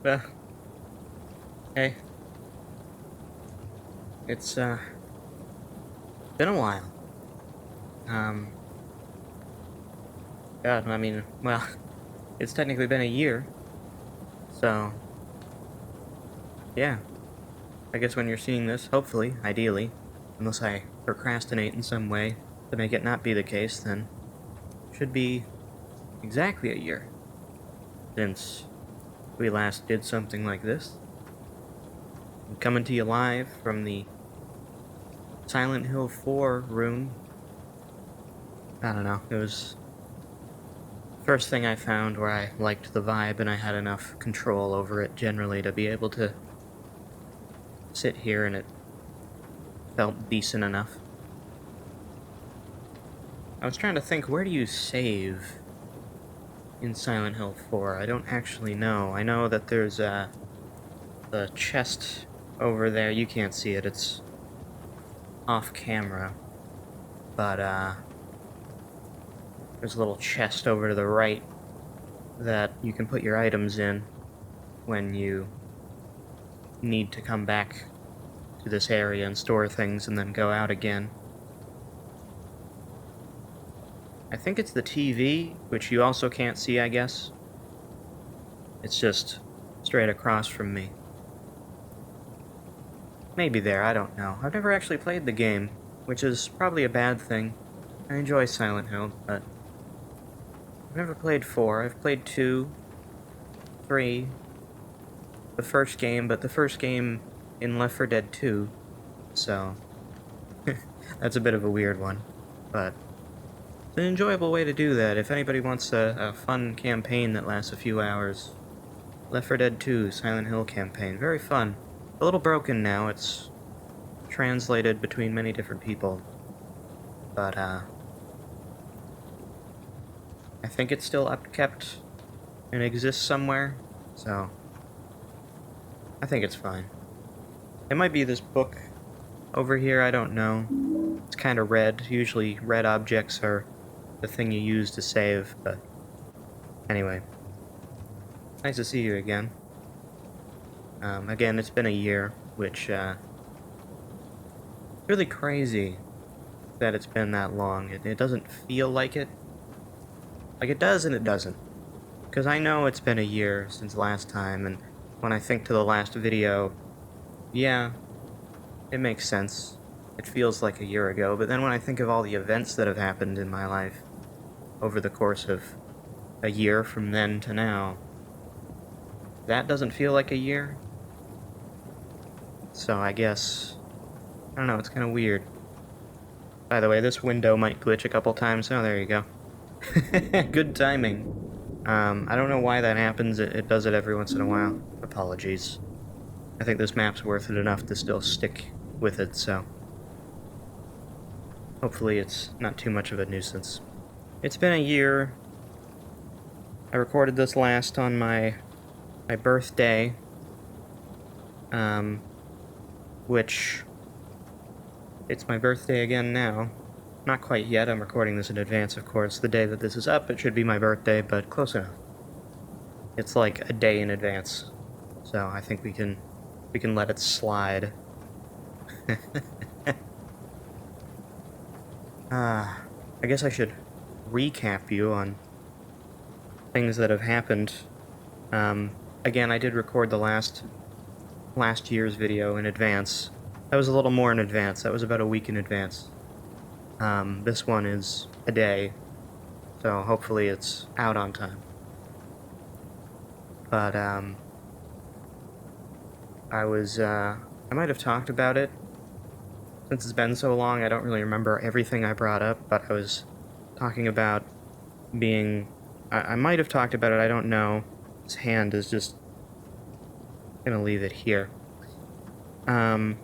Well, hey, it's been a while. Um, God, I mean, well, it's technically been a year, so yeah. I guess when you're seeing this, hopefully, ideally, unless I procrastinate in some way to make it not be the case, then it should be exactly a year since we last did something like this. I'm coming to you live from the Silent Hill 4 room. I don't know, it was first thing I found where I liked the vibe and I had enough control over it generally to be able to sit here and it felt decent enough. I was trying to think, where do you save in Silent Hill 4? I don't actually know. I know that there's the chest over there. You can't see it, it's off camera. But there's a little chest over to the right that you can put your items in when you need to come back to this area and store things and then go out again. I think it's the TV, which you also can't see, I guess. It's just straight across from me. Maybe there, I don't know. I've never actually played the game, which is probably a bad thing. I enjoy Silent Hill, but I've never played 4. I've played 2, 3, the first game, but the first game in Left 4 Dead 2, so that's a bit of a weird one, but it's an enjoyable way to do that. If anybody wants a fun campaign that lasts a few hours, Left 4 Dead 2 Silent Hill campaign, very fun. A little broken now, it's translated between many different people, but I think it's still upkept and exists somewhere, so I think it's fine. It might be this book over here, I don't know. It's kind of red. Usually red objects are the thing you use to save, but anyway. Nice to see you again. Again, it's been a year, which, really crazy that it's been that long. It doesn't feel like it. Like, it does and it doesn't. Because I know it's been a year since last time, and when I think to the last video, yeah, it makes sense. It feels like a year ago, but then when I think of all the events that have happened in my life over the course of a year from then to now, that doesn't feel like a year. So I guess, I don't know, it's kind of weird. By the way, this window might glitch a couple times. Oh, there you go. Good timing. I don't know why that happens. It does it every once in a while. Apologies. I think this map's worth it enough to still stick with it, so hopefully it's not too much of a nuisance. It's been a year. I recorded this last on my birthday, which, it's my birthday again now. Not quite yet, I'm recording this in advance, of course. The day that this is up, it should be my birthday, but close enough. It's like a day in advance, so I think we can let it slide. I guess I should recap you on things that have happened. Again, I did record the last year's video in advance. That was a little more in advance. That was about a week in advance. This one is a day, so hopefully it's out on time. But, I might have talked about it. Since it's been so long, I don't really remember everything I brought up, but I was talking about being... I might have talked about it, I don't know. This hand is just... gonna leave it here. At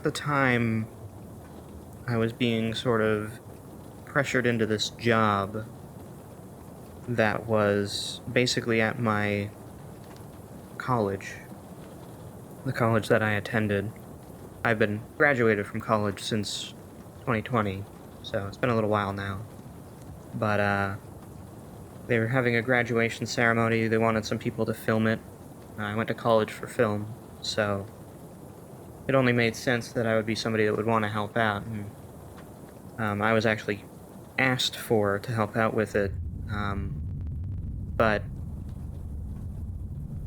the time, I was being sort of pressured into this job that was basically at my college. The college that I attended. I've been graduated from college since 2020, so it's been a little while now. But, They were having a graduation ceremony. They wanted some people to film it. I went to college for film, so it only made sense that I would be somebody that would want to help out. And I was actually asked for to help out with it, but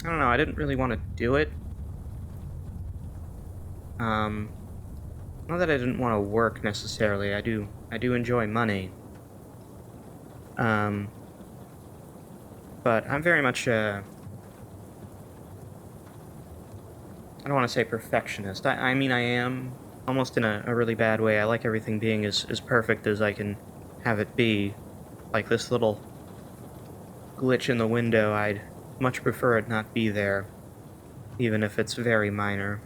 I don't know. I didn't really want to do it. Not that I didn't want to work necessarily. I do enjoy money. But I'm very much I don't want to say perfectionist. I mean, I am almost in a really bad way. I like everything being as perfect as I can have it be. Like this little glitch in the window, I'd much prefer it not be there, even if it's very minor.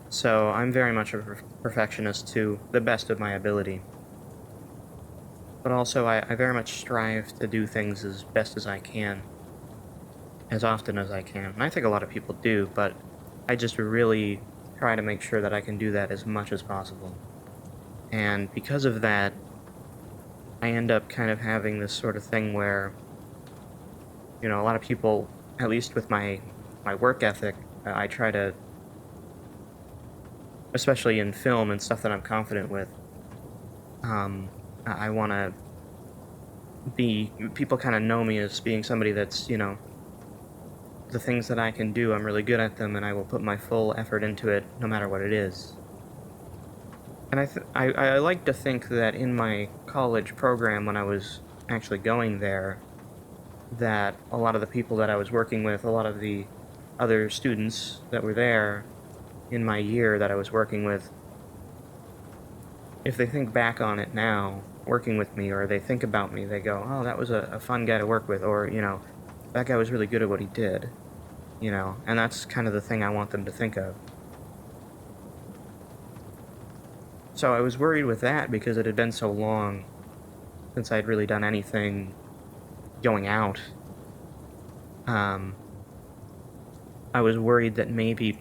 So I'm very much a perfectionist to the best of my ability. But also, I very much strive to do things as best as I can, as often as I can. And I think a lot of people do, but I just really try to make sure that I can do that as much as possible. And because of that, I end up kind of having this sort of thing where, a lot of people, at least with my work ethic, I try to, especially in film and stuff that I'm confident with, I want to people kind of know me as being somebody that's, the things that I can do, I'm really good at them, and I will put my full effort into it, no matter what it is. And I like to think that in my college program, when I was actually going there, that a lot of the people that I was working with, a lot of the other students that were there in my year that I was working with, if they think back on it now, working with me, or they think about me, they go, oh, that was a fun guy to work with, or, that guy was really good at what he did, and that's kind of the thing I want them to think of. So I was worried with that because it had been so long since I'd really done anything going out. I was worried that maybe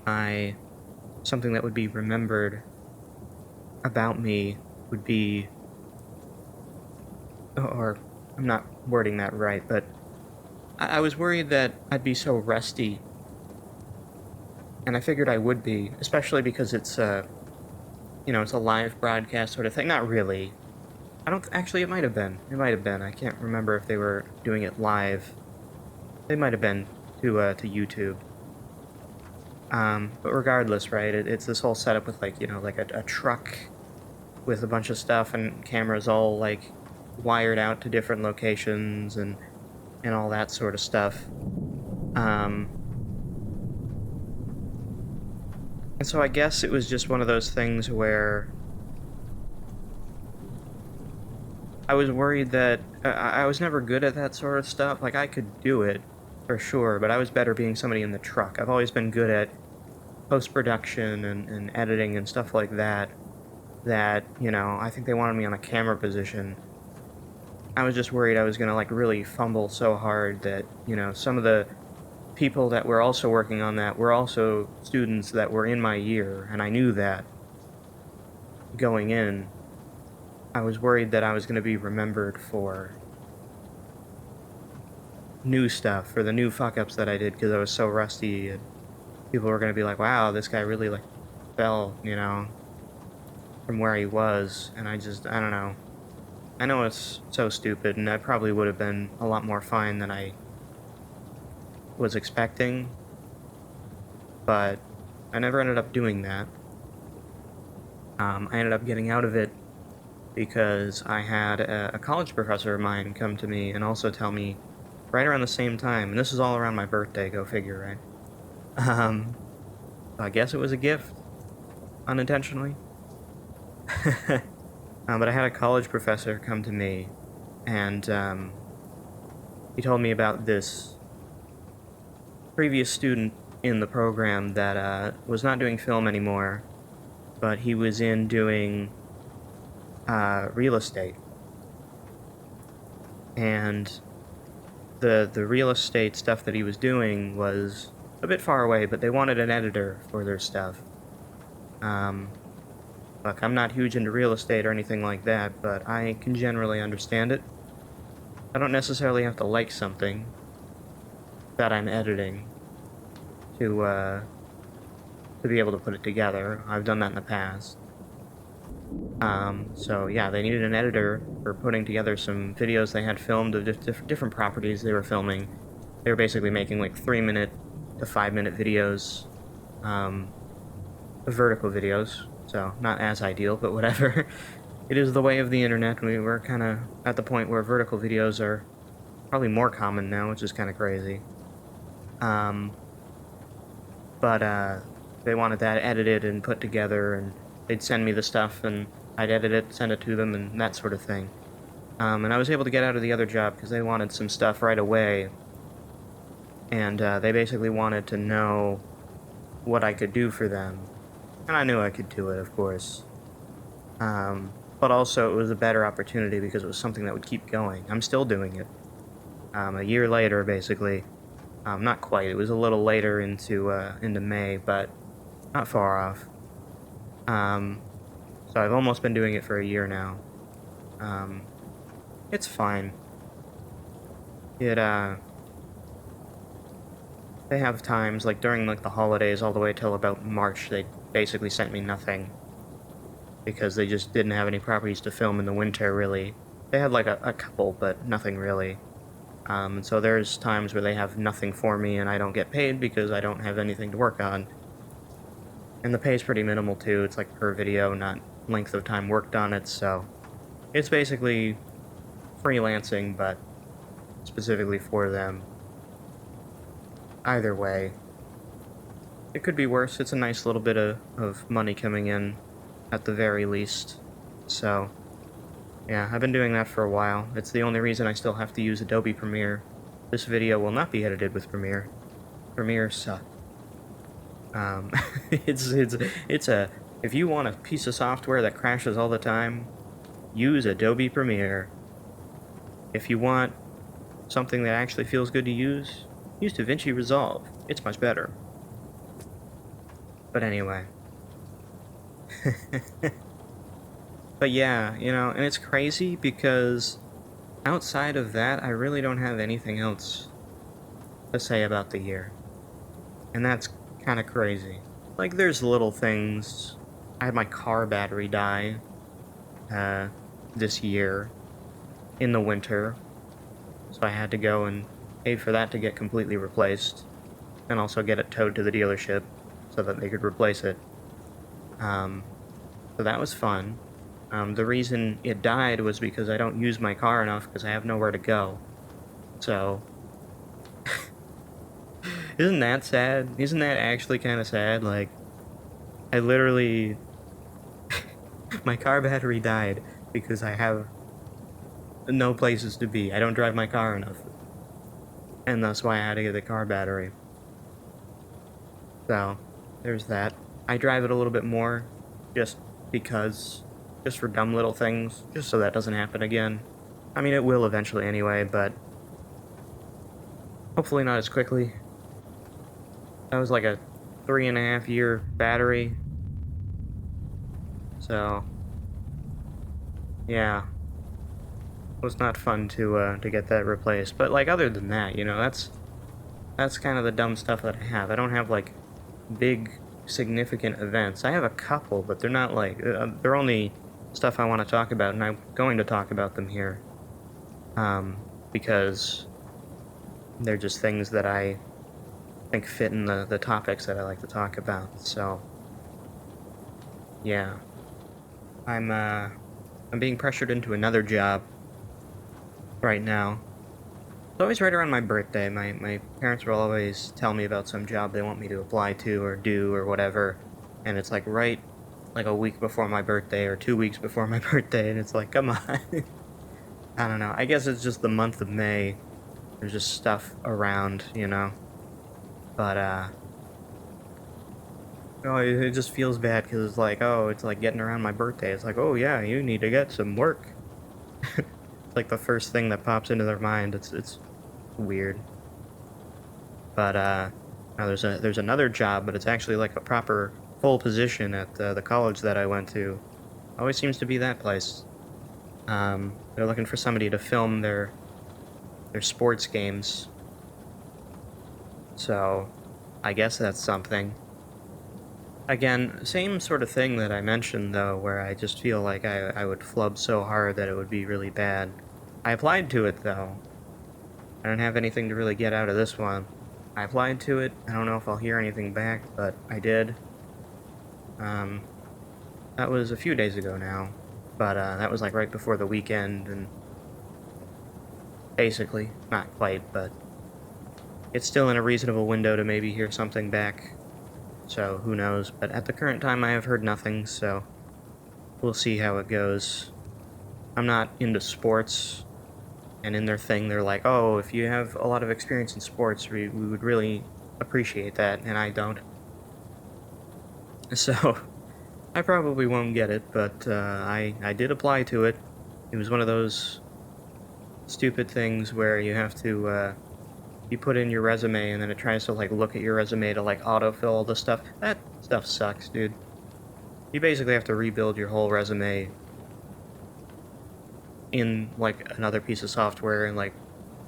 something that would be remembered about me would be, or I'm not wording that right, but I was worried that I'd be so rusty, and I figured I would be, especially because it's it's a live broadcast sort of thing. Not really. Actually, it might have been. I can't remember if they were doing it live. They might have been to YouTube. But regardless, right, it's this whole setup with, like a truck with a bunch of stuff and cameras all, like, wired out to different locations and all that sort of stuff. And so I guess it was just one of those things where I was worried that I was never good at that sort of stuff. Like, I could do it, for sure, but I was better being somebody in the truck. I've always been good at post-production and editing and stuff like that, I think they wanted me on a camera position. I was just worried I was going to, like, really fumble so hard that, some of the people that were also working on that were also students that were in my year, and I knew that going in. I was worried that I was going to be remembered for new stuff, for the new fuck-ups that I did because I was so rusty, and people were going to be like, wow, this guy really, like, fell, from where he was, and I don't know. I know it's so stupid, and I probably would have been a lot more fine than I was expecting, but I never ended up doing that. I ended up getting out of it because I had a college professor of mine come to me and also tell me right around the same time, and this is all around my birthday, go figure, right? I guess it was a gift, unintentionally. But I had a college professor come to me, and he told me about this previous student in the program that was not doing film anymore, but he was in doing real estate. And the real estate stuff that he was doing was a bit far away, but they wanted an editor for their stuff. Look, I'm not huge into real estate or anything like that, but I can generally understand it. I don't necessarily have to like something that I'm editing to be able to put it together. I've done that in the past. So yeah, they needed an editor for putting together some videos they had filmed of different properties they were filming. They were basically making like 3-minute to 5-minute videos, vertical videos, so not as ideal, but whatever. It is the way of the internet. We're kind of at the point where vertical videos are probably more common now, which is kind of crazy. But they wanted that edited and put together, and they'd send me the stuff, and I'd edit it, send it to them, and that sort of thing. And I was able to get out of the other job because they wanted some stuff right away, and they basically wanted to know what I could do for them. And I knew I could do it, of course. But also, it was a better opportunity because it was something that would keep going. I'm still doing it. A year later, basically. Not quite. It was a little later into May, but not far off. So I've almost been doing it for a year now. It's fine. They have times, like during like the holidays all the way till about March, they basically sent me nothing. Because they just didn't have any properties to film in the winter, really. They had like a couple, but nothing really. And so there's times where they have nothing for me and I don't get paid because I don't have anything to work on. And the pay's pretty minimal too. It's like per video, not length of time worked on it, so it's basically freelancing, but specifically for them. Either way, it could be worse. It's a nice little bit of money coming in, at the very least. So, yeah, I've been doing that for a while. It's the only reason I still have to use Adobe Premiere. This video will not be edited with Premiere. Premiere sucks. If you want a piece of software that crashes all the time, use Adobe Premiere. If you want something that actually feels good to use DaVinci Resolve. It's much better. But anyway. But yeah, you know, and it's crazy because outside of that, I really don't have anything else to say about the year. And that's kind of crazy. Like, there's little things. I had my car battery die this year in the winter, so I had to go and pay for that to get completely replaced, and also get it towed to the dealership so that they could replace it. So that was fun. The reason it died was because I don't use my car enough because I have nowhere to go. So, isn't that sad? Isn't that actually kind of sad? Like, I literally... my car battery died because I have no places to be. I don't drive my car enough. And that's why I had to get the car battery. So, there's that. I drive it a little bit more, just because, just for dumb little things, just so that doesn't happen again. I mean, it will eventually anyway, but hopefully not as quickly. That was like a 3.5-year battery. So, yeah. It was not fun to get that replaced. But, like, other than that, you know, that's kind of the dumb stuff that I have. I don't have, like, big, significant events. I have a couple, but they're not, like, they're only stuff I want to talk about, and I'm going to talk about them here. Because they're just things that I think fit in the topics that I like to talk about, so... yeah. I'm being pressured into another job right now. It's always right around my birthday. My parents will always tell me about some job they want me to apply to or do or whatever, and it's like right like a week before my birthday or 2 weeks before my birthday, and it's like, come on. I don't know. I guess it's just the month of May. There's just stuff around, you know. But oh, it just feels bad because it's like, oh, it's like getting around my birthday. It's like, oh yeah, you need to get some work. It's like the first thing that pops into their mind. It's weird. But now there's another job, but it's actually like a proper full position at the college that I went to. Always seems to be that place. They're looking for somebody to film their They're sports games. So, I guess that's something. Again, same sort of thing that I mentioned, though, where I just feel like I would flub so hard that it would be really bad. I applied to it, though. I don't have anything to really get out of this one. I applied to it. I don't know if I'll hear anything back, but I did. That was a few days ago now, but that was like right before the weekend, and basically, not quite, but it's still in a reasonable window to maybe hear something back, so who knows. But at the current time, I have heard nothing, so we'll see how it goes. I'm not into sports, and in their thing, they're like, oh, if you have a lot of experience in sports, we would really appreciate that, and I don't. So, I probably won't get it, but I did apply to it. It was one of those stupid things where you have to, you put in your resume, and then it tries to, like, look at your resume to, like, autofill all the stuff. That stuff sucks, dude. You basically have to rebuild your whole resume in, like, another piece of software, and, like,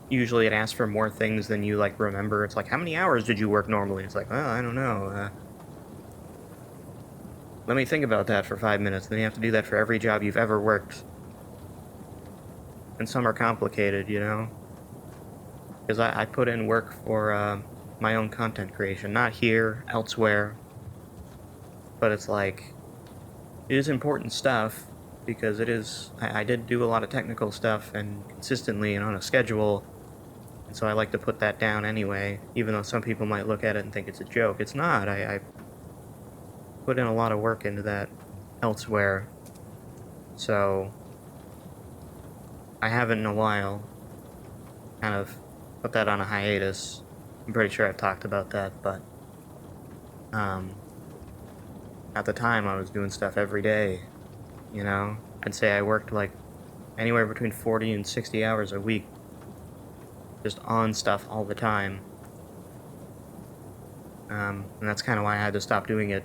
usually it asks for more things than you, like, remember. It's like, how many hours did you work normally? It's like, well, I don't know, let me think about that for 5 minutes. Then you have to do that for every job you've ever worked. And some are complicated, you know? Because I put in work for my own content creation. Not here, elsewhere. But it's like, it is important stuff, because it is, I did do a lot of technical stuff, and consistently and on a schedule, and so I like to put that down anyway, even though some people might look at it and think it's a joke. It's not. I put in a lot of work into that elsewhere, so I haven't in a while kind of put that on a hiatus. I'm pretty sure I've talked about that, but at the time I was doing stuff every day, you know? I'd say I worked like anywhere between 40 and 60 hours a week, just on stuff all the time. And that's kind of why I had to stop doing it,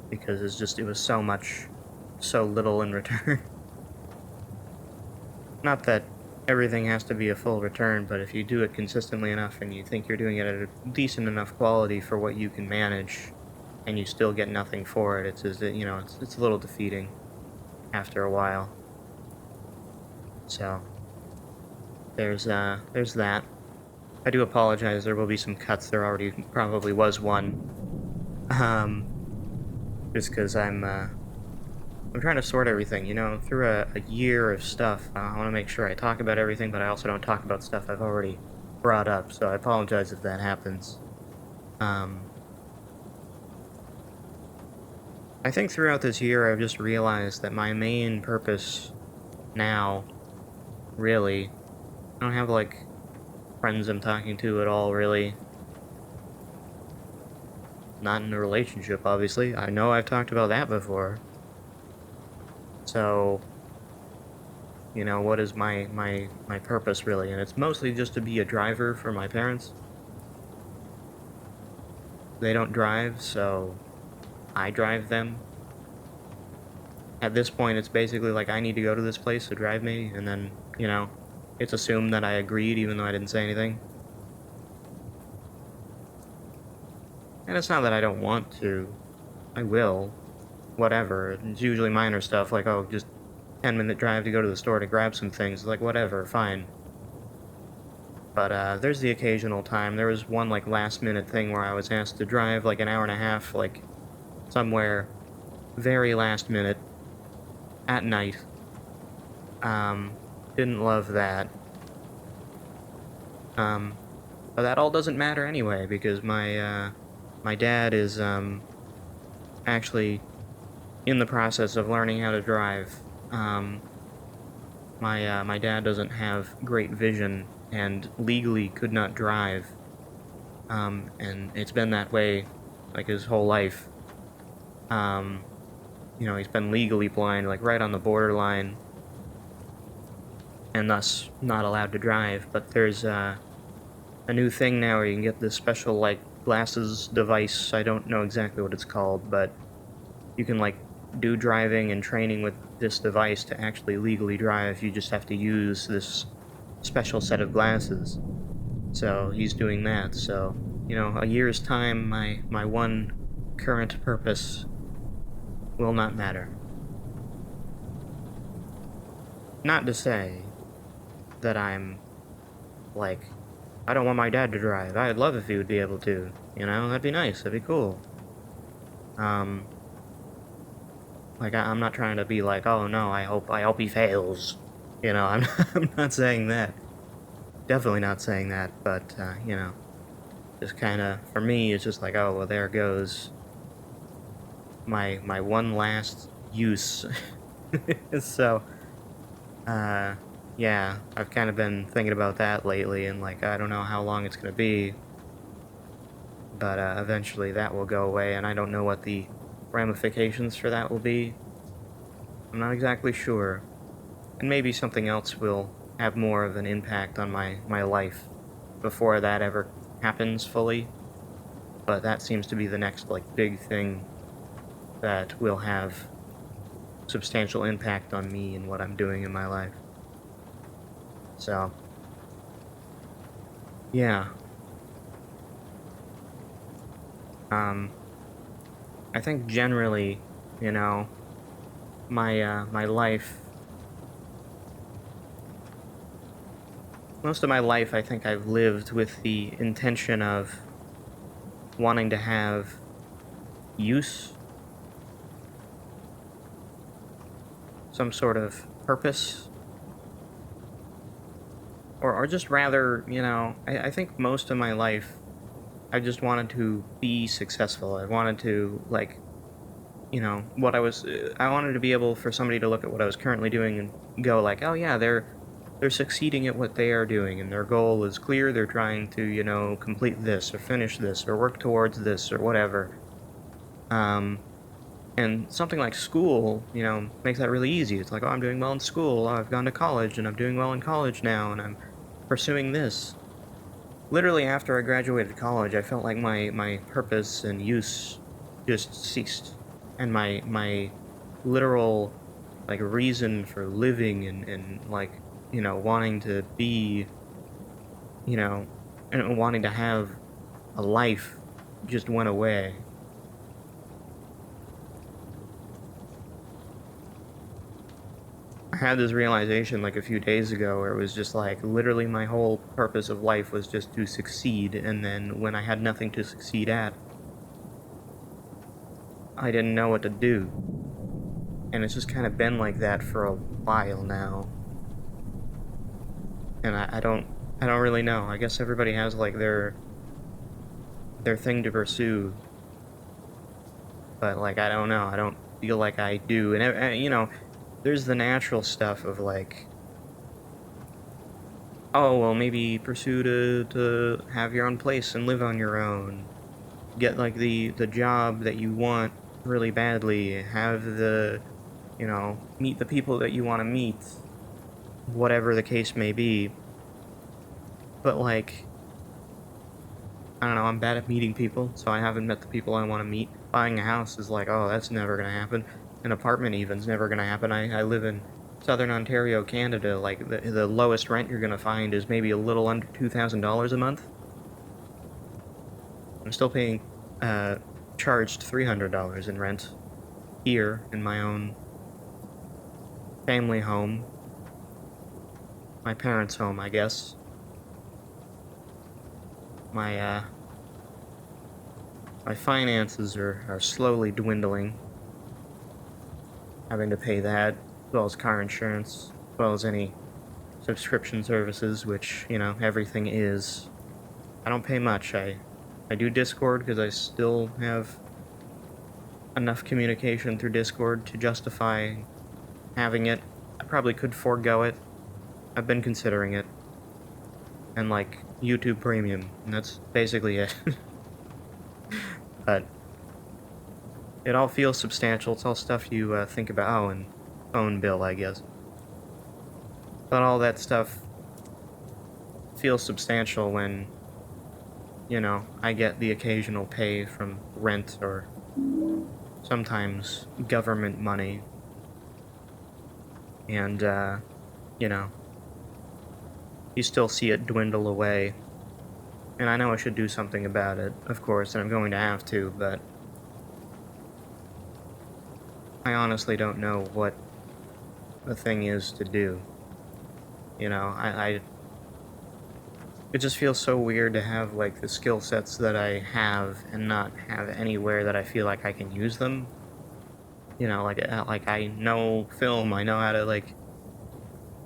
because it was so much, so little in return. Not that everything has to be a full return, but if you do it consistently enough and you think you're doing it at a decent enough quality for what you can manage, and you still get nothing for it, it's a little defeating after a while. So there's that. I do apologize. There will be some cuts. There already probably was one. Just because I'm trying to sort everything, you know, through a year of stuff. I want to make sure I talk about everything, but I also don't talk about stuff I've already brought up, so I apologize if that happens. I think throughout this year I've just realized that my main purpose now, really, I don't have, like, friends I'm talking to at all, really. Not in a relationship, obviously. I know I've talked about that before. So, you know, what is my purpose, really? And it's mostly just to be a driver for my parents. They don't drive, so I drive them. At this point, it's basically like, I need to go to this place to drive me, and then, you know, it's assumed that I agreed even though I didn't say anything. And it's not that I don't want to. I will. Whatever. It's usually minor stuff, like, oh, just 10-minute drive to go to the store to grab some things. Like, whatever, fine. But, there's the occasional time. There was one, like, last-minute thing where I was asked to drive, like, an hour and a half, like, somewhere very last minute at night. Didn't love that. But that all doesn't matter anyway, because my dad is, actually in the process of learning how to drive. My dad doesn't have great vision and legally could not drive. And it's been that way, like, his whole life. You know, he's been legally blind, like, right on the borderline, and thus not allowed to drive. But there's, a new thing now where you can get this special, like, glasses device. I don't know exactly what it's called, but you can, like, do driving and training with this device to actually legally drive. You just have to use this special set of glasses. So he's doing that. So, you know, a year's time, my one current purpose will not matter. Not to say that I'm, like, I don't want my dad to drive. I'd love if he would be able to. You know, that'd be nice. That'd be cool. Like, I'm not trying to be like, oh no, I hope he fails. You know, I'm not saying that. Definitely not saying that, but, you know, just kinda, for me, it's just like, oh, well, there goes my one last use. So, yeah, I've kind of been thinking about that lately, and, like, I don't know how long it's gonna be, but, eventually that will go away, and I don't know what the ramifications for that will be. I'm not exactly sure. And maybe something else will have more of an impact on my life before that ever happens fully. But that seems to be the next, like, big thing that will have substantial impact on me and what I'm doing in my life. So, yeah. I think generally, you know, my life, most of my life, I think I've lived with the intention of wanting to have use, some sort of purpose, or just rather, you know, I think most of my life I just wanted to be successful. I wanted to, like, you know, I wanted to be able for somebody to look at what I was currently doing and go like, oh yeah, they're succeeding at what they are doing, and their goal is clear. They're trying to, you know, complete this or finish this or work towards this or whatever. And something like school, you know, makes that really easy. It's like, oh, I'm doing well in school. Oh, I've gone to college, and I'm doing well in college now, and I'm pursuing this. Literally, after I graduated college, I felt like my purpose and use just ceased. And my literal, like, reason for living and like, you know, wanting to be, you know, and wanting to have a life just went away. I had this realization like a few days ago where it was just like literally my whole purpose of life was just to succeed, and then when I had nothing to succeed at, I didn't know what to do. And it's just kind of been like that for a while now. And I don't really know. I guess everybody has like their thing to pursue. But like I don't know. I don't feel like I do. And you know, there's the natural stuff of like, oh, well, maybe pursue to have your own place and live on your own. Get, like, the job that you want really badly. Have the, you know, meet the people that you want to meet. Whatever the case may be. But, like, I don't know, I'm bad at meeting people, so I haven't met the people I want to meet. Buying a house is like, oh, that's never gonna happen. An apartment even's never gonna happen. I live in Southern Ontario, Canada. Like, the lowest rent you're gonna find is maybe a little under $2,000 a month. I'm still paying, charged $300 in rent here in my own family home. My parents' home, I guess. My finances are slowly dwindling. Having to pay that, as well as car insurance, as well as any subscription services, which, you know, everything is. I don't pay much. I do Discord because I still have enough communication through Discord to justify having it. I probably could forego it. I've been considering it. And, like, YouTube Premium, and that's basically it. But it all feels substantial. It's all stuff you think about. Oh, and phone bill, I guess. But all that stuff feels substantial when, you know, I get the occasional pay from rent or sometimes government you still see it dwindle away. And I know I should do something about it, of course, and I'm going to have to, but I honestly don't know what the thing is to do. You know, it just feels so weird to have, like, the skill sets that I have and not have anywhere that I feel like I can use them. You know, like I know film, I know how to, like,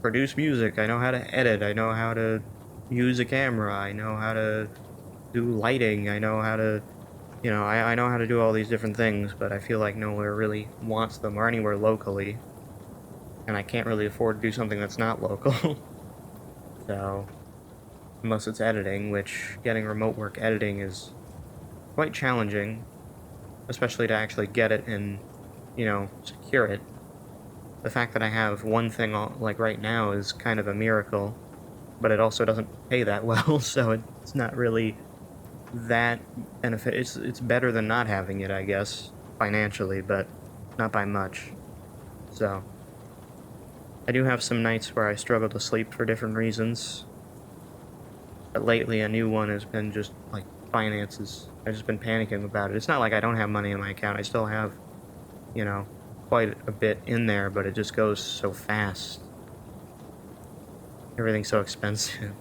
produce music, I know how to edit, I know how to use a camera, I know how to do lighting, I know how to, you know, I know how to do all these different things, but I feel like nowhere really wants them, or anywhere locally. And I can't really afford to do something that's not local. So, unless it's editing, which getting remote work editing is quite challenging, especially to actually get it and, you know, secure it. The fact that I have one thing, like, right now is kind of a miracle, but it also doesn't pay that well, so it's not really that benefit. It's better than not having it, I guess, financially, but not by much. So, I do have some nights where I struggle to sleep for different reasons, but lately a new one has been just, like, finances. I've just been panicking about it. It's not like I don't have money in my account. I still have, you know, quite a bit in there, but it just goes so fast. Everything's so expensive.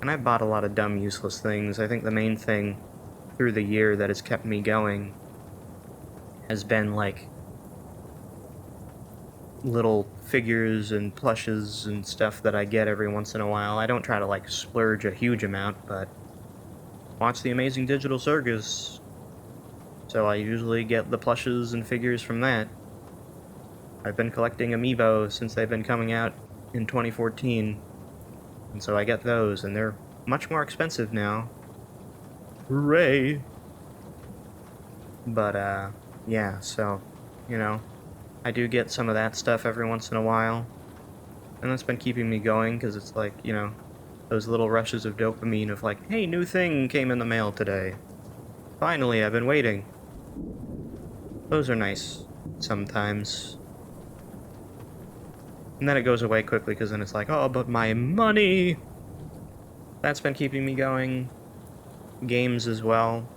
And I bought a lot of dumb, useless things. I think the main thing through the year that has kept me going has been, like, little figures and plushes and stuff that I get every once in a while. I don't try to, like, splurge a huge amount, but watch The Amazing Digital Circus. So I usually get the plushes and figures from that. I've been collecting amiibo since they've been coming out in 2014. And so I get those, and they're much more expensive now. Hooray! But, yeah, so, you know, I do get some of that stuff every once in a while. And that's been keeping me going, because it's like, you know, those little rushes of dopamine of like, hey, new thing came in the mail today. Finally, I've been waiting. Those are nice, sometimes. And then it goes away quickly, because then it's like, oh, but my money! That's been keeping me going. Games as well.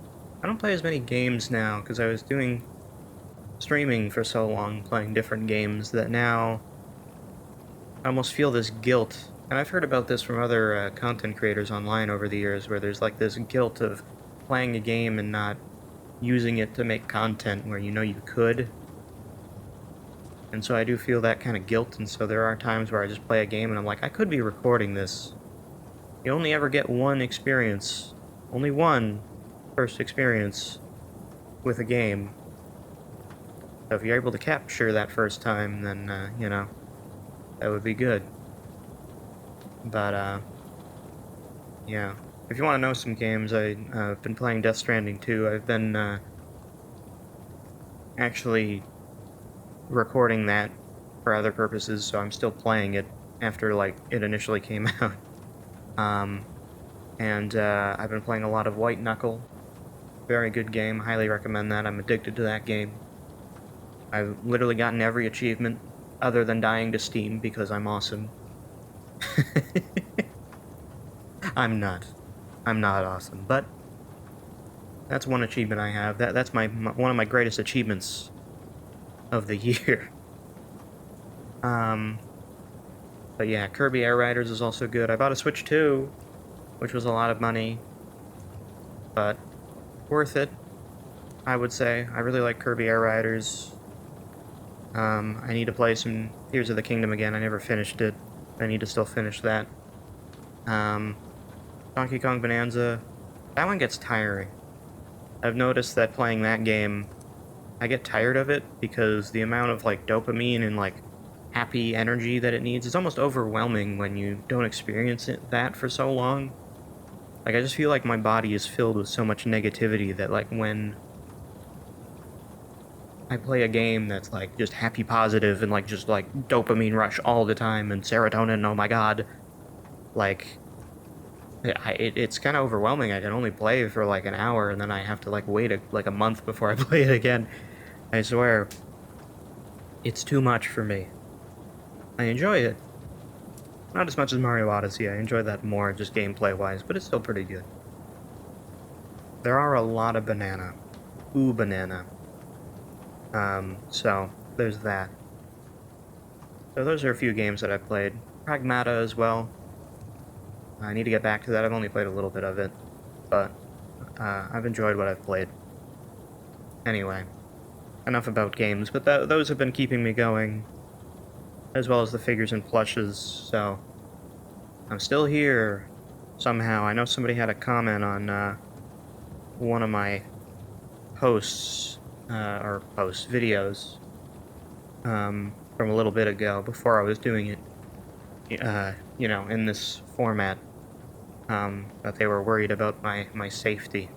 I don't play as many games now, because I was doing streaming for so long, playing different games, that now I almost feel this guilt. And I've heard about this from other content creators online over the years, where there's like this guilt of playing a game and not using it to make content where you know you could. And so I do feel that kind of guilt, and so there are times where I just play a game and I'm like, I could be recording this. You only ever get one experience. Only one first experience with a game. So if you're able to capture that first time, then, you know, that would be good. But, yeah. If you want to know some games, I've been playing Death Stranding 2. I've been, actually recording that for other purposes, so I'm still playing it after, like, it initially came out. I've been playing a lot of White Knuckle. Very good game, highly recommend that. I'm addicted to that game. I've literally gotten every achievement other than dying to Steam because I'm awesome. I'm not awesome, but that's one achievement I have. That's one of my greatest achievements of the year. But yeah, Kirby Air Riders is also good. I bought a Switch 2, which was a lot of money, but worth it, I would say. I really like Kirby Air Riders. I need to play some Tears of the Kingdom again. I never finished it. I need to still finish that. Donkey Kong Bonanza, that one gets tiring. I've noticed that playing that game, I get tired of it because the amount of, like, dopamine and, like, happy energy that it needs is almost overwhelming when you don't experience that for so long. Like, I just feel like my body is filled with so much negativity that, like, when I play a game that's, like, just happy positive and, like, just, like, dopamine rush all the time and serotonin, oh my god, like, it's kind of overwhelming. I can only play for, like, an hour, and then I have to, like, wait a month before I play it again. I swear, it's too much for me. I enjoy it, Not as much as Mario Odyssey. I enjoyed that more, just gameplay-wise, but it's still pretty good. There are a lot of banana. Ooh, banana. So, there's that. So those are a few games that I've played. Pragmata as well. I need to get back to that. I've only played a little bit of it, but I've enjoyed what I've played. Anyway, enough about games, but those have been keeping me going, as well as the figures and plushes, so I'm still here, somehow. I know somebody had a comment on one of my posts, videos, from a little bit ago, before I was doing it, in this format, that they were worried about my safety,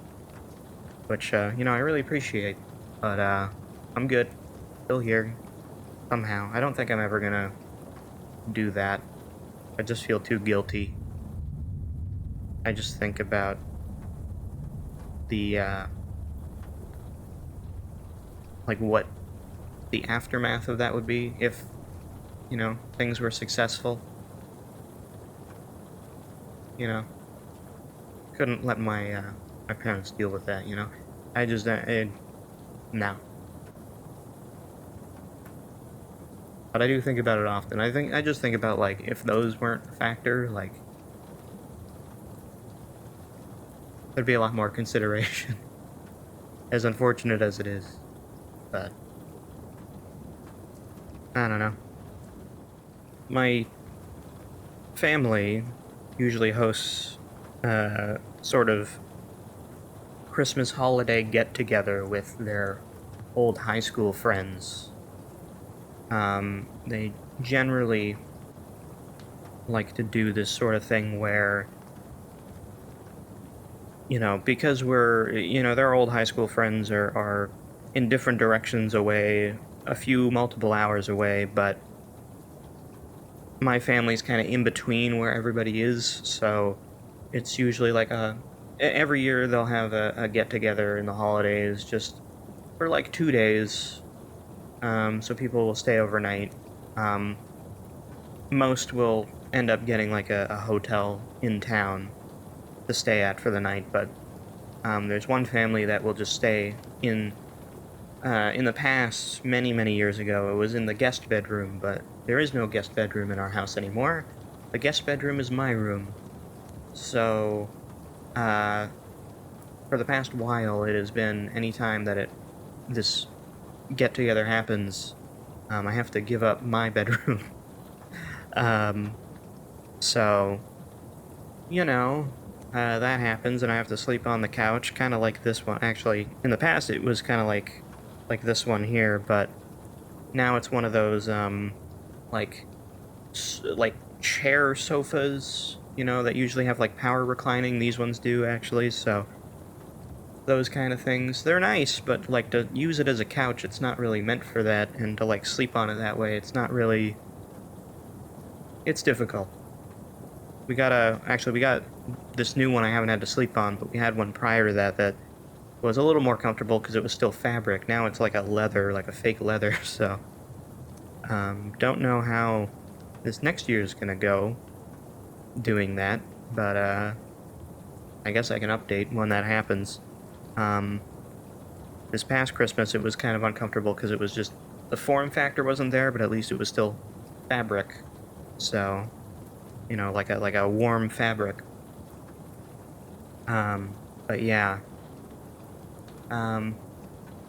which, I really appreciate, but, I'm good, still here, somehow. I don't think I'm ever gonna do that. I just feel too guilty. I just think about the, like, what the aftermath of that would be if, things were successful. Couldn't let my parents deal with that, I just, no. But I do think about it often. I just think about, like, if those weren't a factor, like, there'd be a lot more consideration. As unfortunate as it is. But I don't know. My family usually hosts sort of Christmas holiday get-together with their old high school friends. They generally like to do this sort of thing where, because their old high school friends are in different directions away, multiple hours away, but my family's kind of in between where everybody is, so it's usually like every year they'll have a get-together in the holidays, just for like 2 days, so people will stay overnight. Most will end up getting like a hotel in town to stay at for the night, but there's one family that will just stay in the past, many years ago, it was in the guest bedroom, but there is no guest bedroom in our house anymore. The guest bedroom is my room. So, for the past while, it has been any time that this get-together happens, I have to give up my bedroom. So, that happens, and I have to sleep on the couch, kind of like this one. Actually, in the past, it was kind of like this one here, but now it's one of those, like chair sofas, that usually have, like, power reclining. These ones do, actually, so those kind of things. They're nice, but, like, to use it as a couch, it's not really meant for that, and to, like, sleep on it that way, it's not really... It's difficult. We got this new one I haven't had to sleep on, but we had one prior to that was a little more comfortable because it was still fabric. Now it's like a leather, like a fake leather, so... don't know how this next year is gonna go doing that, but, I guess I can update when that happens. This past Christmas it was kind of uncomfortable because it was just... The form factor wasn't there, but at least it was still fabric. So, like a warm fabric. But yeah.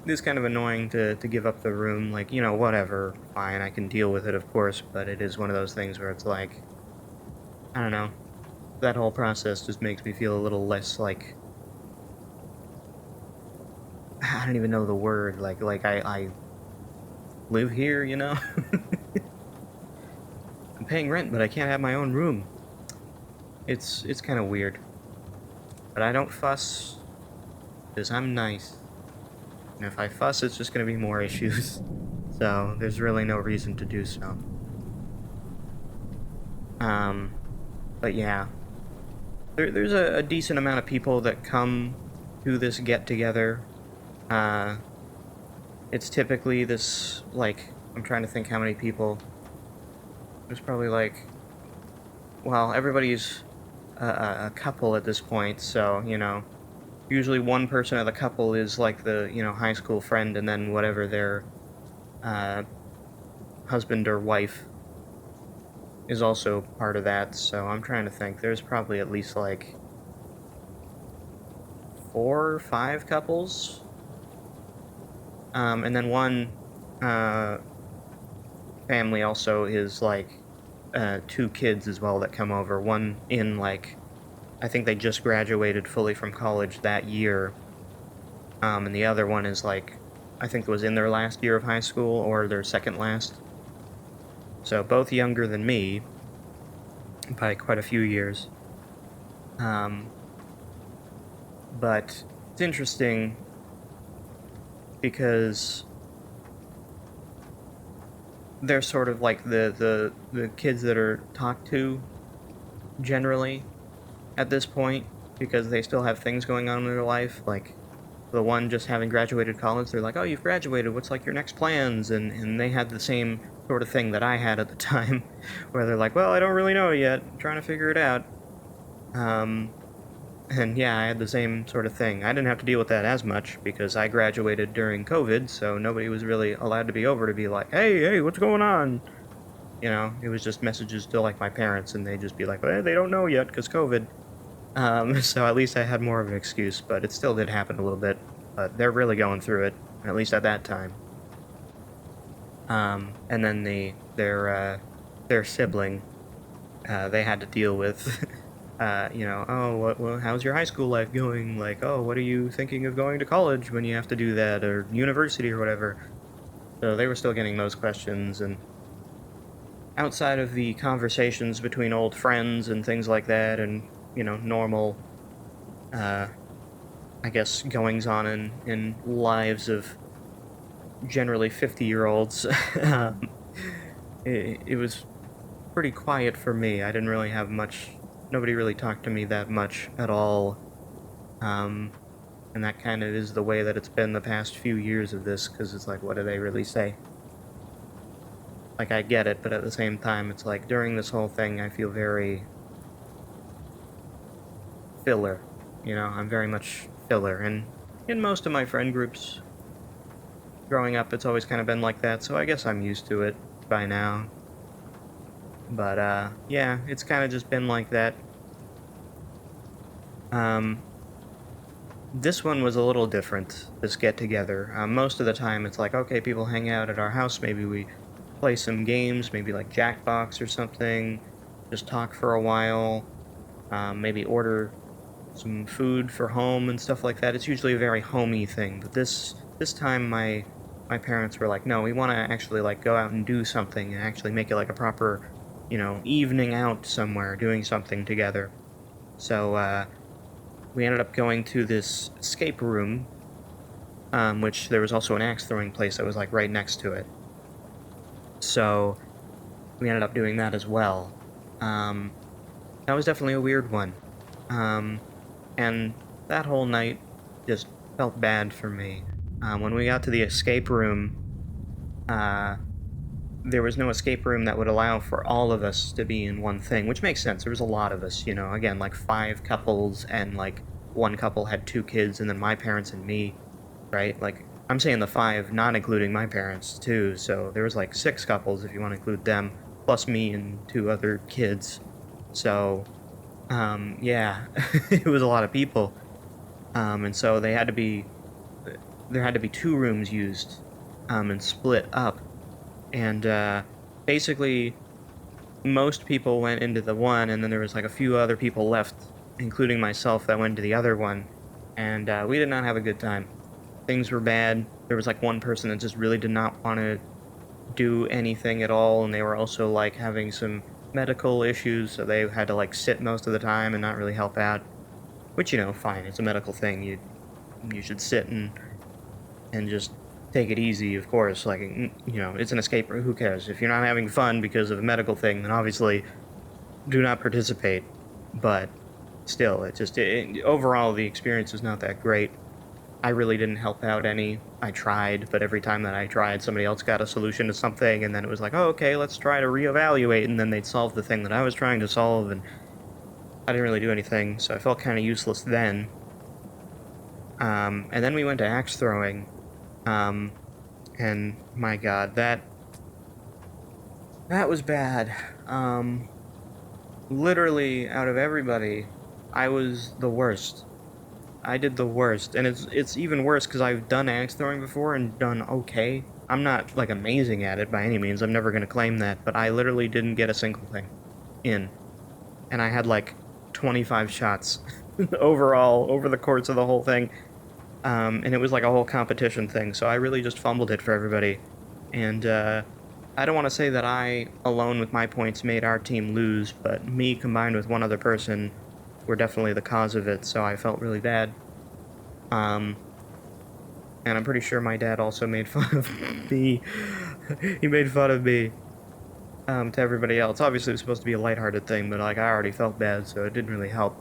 It's kind of annoying to give up the room, like, whatever, fine, I can deal with it, of course, but it is one of those things where it's like, I don't know, that whole process just makes me feel a little less, like, I don't even know the word, like I live here, I'm paying rent, but I can't have my own room. It's kind of weird. But I don't fuss, because I'm nice. And if I fuss, it's just going to be more issues. So, there's really no reason to do so. But yeah. There's a decent amount of people that come to this get-together. It's typically this, like, I'm trying to think how many people. There's probably, like, well, everybody's a couple at this point, so, usually one person of the couple is like the, high school friend, and then whatever their uh, husband or wife is also part of that. So I'm trying to think. There's probably at least like 4 or 5 couples. And then one family also is like 2 kids as well that come over. One in like, I think they just graduated fully from college that year. And the other one is like, I think it was in their last year of high school or their second last. So both younger than me by quite a few years. But it's interesting because they're sort of like the kids that are talked to generally at this point, because they still have things going on in their life. Like the one just having graduated college, they're like, oh, you've graduated, what's like your next plans? And they had the same sort of thing that I had at the time, where they're like, well, I don't really know yet, I'm trying to figure it out. And yeah, I had the same sort of thing. I didn't have to deal with that as much because I graduated during COVID, so nobody was really allowed to be over to be like, hey, what's going on? It was just messages to like my parents, and they'd just be like, well, they don't know yet because COVID. So at least I had more of an excuse, but it still did happen a little bit. But they're really going through it, at least at that time. And then their sibling, they had to deal with. How's your high school life going? Like, oh, what are you thinking of going to college when you have to do that, or university or whatever? So they were still getting those questions, and outside of the conversations between old friends and things like that, and, normal, I guess, goings-on in lives of generally 50-year-olds, it was pretty quiet for me. I didn't really have much. Nobody really talked to me that much at all, and that kind of is the way that it's been the past few years of this, because it's like, what do they really say? Like, I get it, but at the same time, it's like, during this whole thing, I feel very filler, I'm very much filler, and in most of my friend groups, growing up, it's always kind of been like that, so I guess I'm used to it by now. But, yeah, it's kind of just been like that. This one was a little different, this get-together. Most of the time, it's like, okay, people hang out at our house, maybe we play some games, maybe like Jackbox or something, just talk for a while, maybe order some food for home and stuff like that. It's usually a very homey thing, but this time my parents were like, no, we want to actually like go out and do something and actually make it like a proper, evening out somewhere, doing something together. So we ended up going to this escape room, which there was also an axe throwing place that was like right next to it. So we ended up doing that as well. That was definitely a weird one. And that whole night just felt bad for me. When we got to the escape room, there was no escape room that would allow for all of us to be in one thing, which makes sense. There was a lot of us, again, like 5 couples, and like one couple had 2 kids, and then my parents and me, right? Like, I'm saying the 5, not including my parents, too, so there was like 6 couples, if you want to include them, plus me and 2 other kids. So, yeah, it was a lot of people. And so there had to be 2 rooms used, and split up. And, basically, most people went into the one, and then there was like a few other people left, including myself, that went into the other one. And, we did not have a good time. Things were bad. There was like one person that just really did not want to do anything at all, and they were also like having some medical issues, so they had to like sit most of the time and not really help out. Which, fine, it's a medical thing. You should sit and just take it easy, of course. Like, it's an escape room. Who cares? If you're not having fun because of a medical thing, then obviously do not participate. But still, overall, the experience is not that great. I really didn't help out any. I tried, but every time that I tried, somebody else got a solution to something, and then it was like, oh, okay, let's try to reevaluate, and then they'd solve the thing that I was trying to solve, and I didn't really do anything, so I felt kind of useless then. And then we went to axe throwing, and my god, that was bad. Literally, out of everybody, I was the worst. I did the worst, and it's even worse because I've done axe throwing before and done okay. I'm not, like, amazing at it by any means, I'm never gonna claim that, but I literally didn't get a single thing in. And I had, like, 25 shots overall, over the course of the whole thing. And it was like a whole competition thing, so I really just fumbled it for everybody. And, I don't want to say that I, alone with my points, made our team lose, but me combined with one other person were definitely the cause of it, so I felt really bad. And I'm pretty sure my dad also made fun of me. He made fun of me, to everybody else. Obviously, it was supposed to be a lighthearted thing, but, like, I already felt bad, so it didn't really help.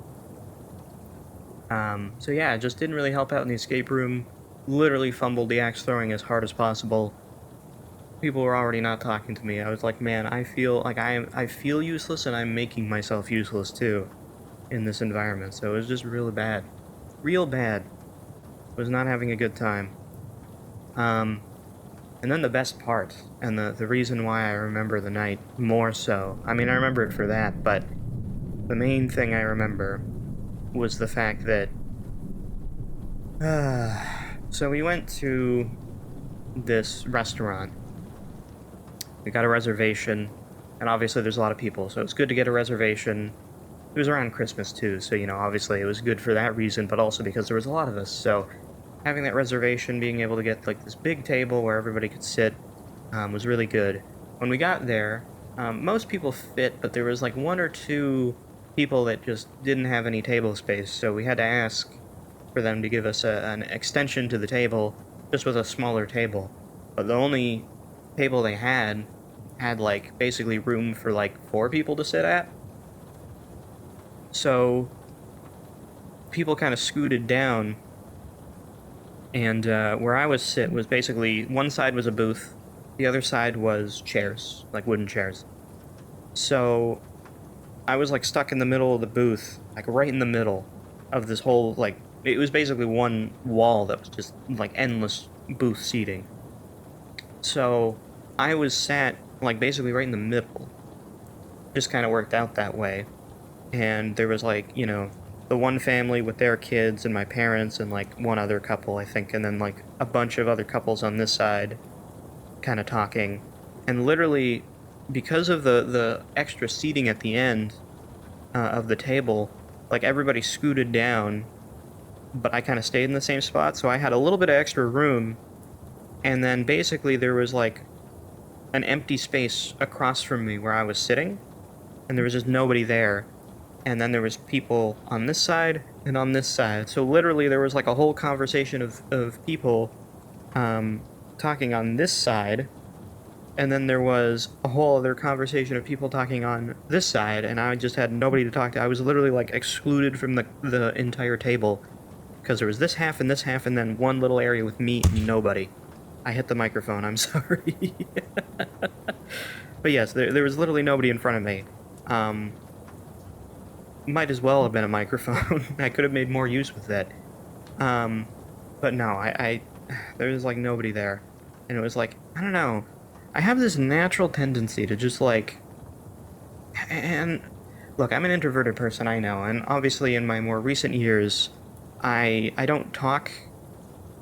So yeah, it just didn't really help out in the escape room. Literally fumbled the axe throwing as hard as possible. People were already not talking to me. I was like, man, I feel like I feel useless, and I'm making myself useless too in this environment. So it was just really bad. Real bad. Was not having a good time. And then the best part, and the reason why I remember the night more so, I mean, I remember it for that, but the main thing I remember was the fact that, so we went to this restaurant. We got a reservation, and obviously there's a lot of people, so it's good to get a reservation. It was around Christmas too, so, you know, obviously it was good for that reason, but also because there was a lot of us, so having that reservation, being able to get, like, this big table where everybody could sit, was really good. When we got there, most people fit, but there was, like, one or two people that just didn't have any table space, so we had to ask for them to give us an extension to the table, just with a smaller table. But the only table they had like basically room for like 4 people to sit at. So people kind of scooted down, and where I was sit was basically one side was a booth, the other side was chairs, like wooden chairs. So I was like stuck in the middle of the booth, like right in the middle of this whole, like, it was basically one wall that was just like endless booth seating. So I was sat, like, basically right in the middle. Just kind of worked out that way. And there was, like, you know, the one family with their kids and my parents and, like, one other couple, I think, and then, like, a bunch of other couples on this side kind of talking. And literally, because of the extra seating at the end of the table, like, everybody scooted down, but I kind of stayed in the same spot, so I had a little bit of extra room. And then basically there was, like, an empty space across from me where I was sitting, and there was just nobody there. And then there was people on this side and on this side. So literally there was like a whole conversation of people talking on this side, and then there was a whole other conversation of people talking on this side, and I just had nobody to talk to. I was literally like excluded from the entire table, because there was this half, and then one little area with me and nobody. I hit the microphone, I'm sorry. But yes, there was literally nobody in front of me. Might as well have been a microphone. I could have made more use with it. But no, there was, like, nobody there. And it was like, I don't know. I have this natural tendency to just, like... And, look, I'm an introverted person, I know. And obviously in my more recent years, I don't talk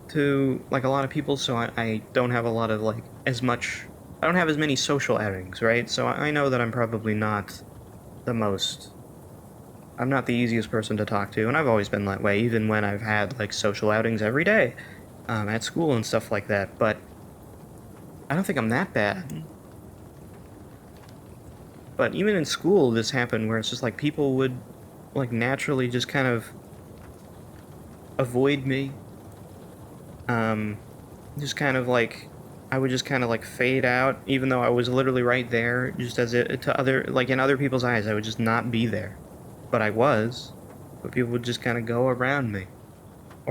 to, like, a lot of people, so I don't have a lot of, like, I don't have as many social outings, right? So I know that I'm probably not I'm not the easiest person to talk to, and I've always been that way, even when I've had, like, social outings every day, at school and stuff like that, but I don't think I'm that bad. But even in school, this happened where it's just, like, people would, like, naturally just kind of avoid me. Just kind of, like, I would just kind of, like, fade out, even though I was literally right there, just as it, to other, like, in other people's eyes, I would just not be there. But I was. But people would just kind of go around me.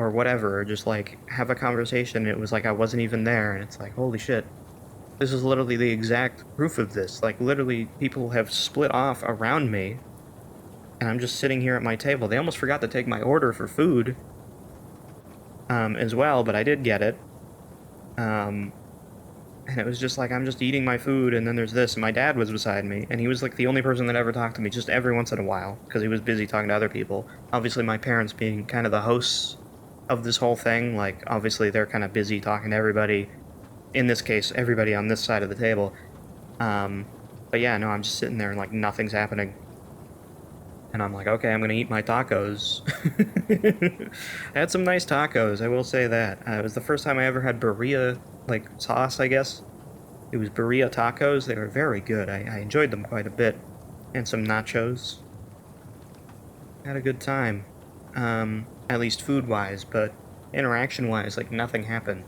or whatever, or just like have a conversation. It was like I wasn't even there, and it's like, holy shit. This is literally the exact proof of this. Like, literally, people have split off around me, and I'm just sitting here at my table. They almost forgot to take my order for food, as well, but I did get it. And it was just like, I'm just eating my food, and then there's this, and my dad was beside me, and he was like the only person that ever talked to me, just every once in a while, because he was busy talking to other people. Obviously, my parents being kind of the hosts of this whole thing, like, obviously they're kind of busy talking to everybody. In this case, everybody on this side of the table. But yeah, no, I'm just sitting there and like nothing's happening. And I'm like, okay, I'm gonna eat my tacos. I had some nice tacos, I will say that. It was the first time I ever had birria, like, sauce, I guess. It was birria tacos. They were very good. I enjoyed them quite a bit. And some nachos. Had a good time. At least food-wise, but interaction-wise, like, nothing happened.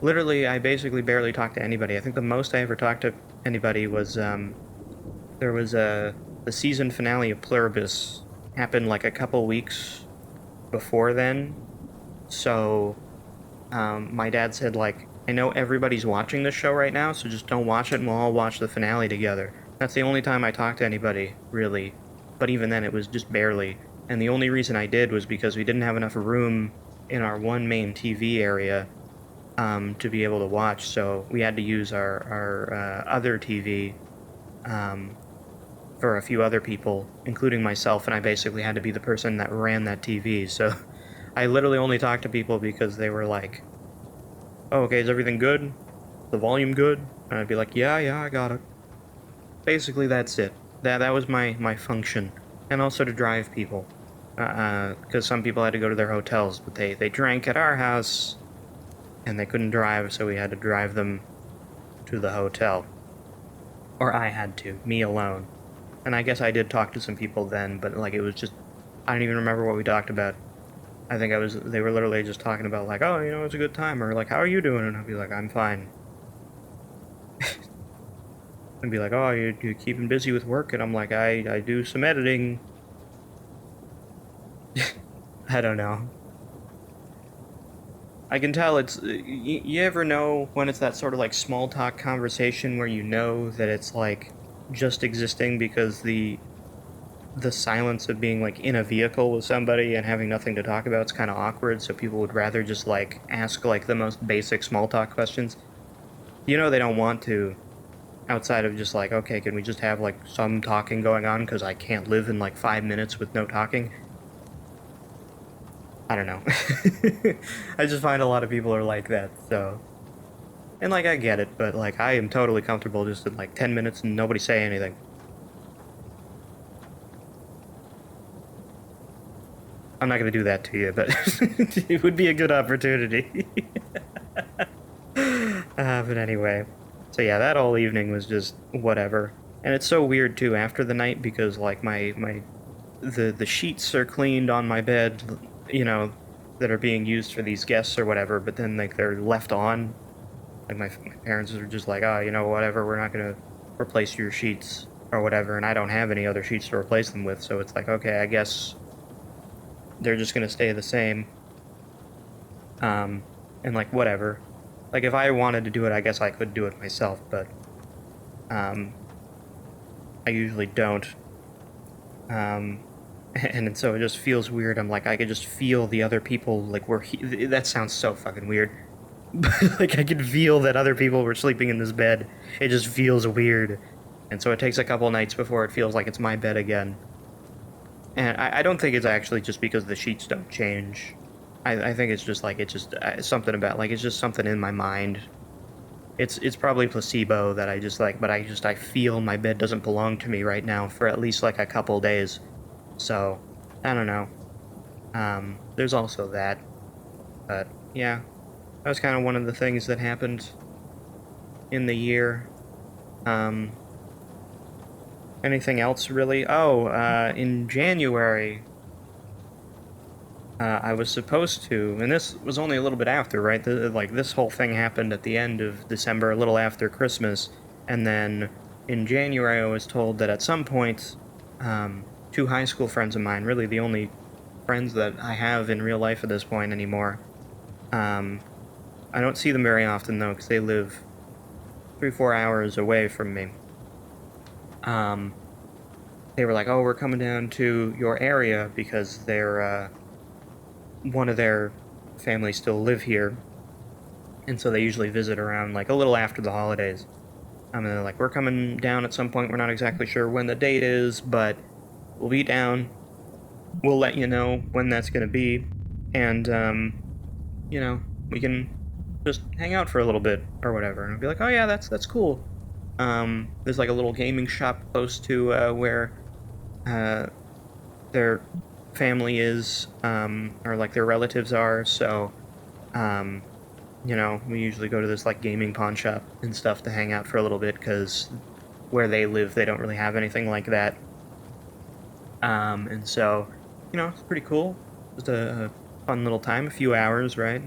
Literally, I basically barely talked to anybody. I think the most I ever talked to anybody was, there was the season finale of Pluribus happened like a couple weeks before then. So, my dad said, like, I know everybody's watching this show right now, so just don't watch it and we'll all watch the finale together. That's the only time I talked to anybody, really. But even then, it was just barely. And the only reason I did was because we didn't have enough room in our one main TV area to be able to watch, so we had to use our other TV for a few other people, including myself, and I basically had to be the person that ran that TV, so I literally only talked to people because they were like, oh, okay, is everything good? The volume good? And I'd be like, yeah, I got it. Basically, that's it. That was my function. And also to drive people. Because some people had to go to their hotels, but they drank at our house, and they couldn't drive, so we had to drive them to the hotel. Or I had to, me alone. And I guess I did talk to some people then, but like it was just, I don't even remember what we talked about. I think they were literally just talking about like, oh, you know, it's a good time, or like, how are you doing? And I'd be like, I'm fine. And be like, oh, you're keeping busy with work? And I'm like, I do some editing. I don't know. I can tell it's, you ever know when it's that sort of like small talk conversation where you know that it's like just existing because the silence of being like in a vehicle with somebody and having nothing to talk about is kind of awkward, so people would rather just like ask like the most basic small talk questions. You know they don't want to, outside of just like, okay, can we just have like some talking going on because I can't live in like 5 minutes with no talking. I don't know. I just find a lot of people are like that, so. And like, I get it, but like, I am totally comfortable just in like 10 minutes and nobody say anything. I'm not gonna do that to you, but it would be a good opportunity. But anyway. So yeah, that whole evening was just whatever. And it's so weird too after the night because like the sheets are cleaned on my bed, you know, that are being used for these guests or whatever, but then like they're left on. Like my parents are just like, oh, you know, whatever, we're not gonna replace your sheets or whatever, and I don't have any other sheets to replace them with, so it's like, okay, I guess they're just gonna stay the same. And like whatever. Like if I wanted to do it, I guess I could do it myself, but I usually don't. And so it just feels weird. I'm like, I could just feel the other people, like, that sounds so fucking weird. But, like, I could feel that other people were sleeping in this bed. It just feels weird. And so it takes a couple nights before it feels like it's my bed again. And I don't think it's actually just because the sheets don't change. I think it's just, like, it's just something about, like, it's just something in my mind. It's probably placebo that I just, like, but I feel my bed doesn't belong to me right now for at least, like, a couple days. So, I don't know. There's also that. But, yeah. That was kind of one of the things that happened in the year. Anything else, really? Oh, in January, I was supposed to, and this was only a little bit after, right? Like, this whole thing happened at the end of December, a little after Christmas, and then in January I was told that at some point, two high school friends of mine, really the only friends that I have in real life at this point anymore. I don't see them very often though, because they live 3-4 hours away from me. They were like, "Oh, we're coming down to your area because they're one of their families still live here, and so they usually visit around like a little after the holidays." And they're like, "We're coming down at some point. We're not exactly sure when the date is, but we'll be down. We'll let you know when that's gonna be, and we can just hang out for a little bit or whatever." And I'd be like, "Oh yeah, that's cool." There's like a little gaming shop close to where their family is, or like their relatives are. So, we usually go to this like gaming pawn shop and stuff to hang out for a little bit because where they live, they don't really have anything like that. And so, it's pretty cool. Just a fun little time, a few hours, right?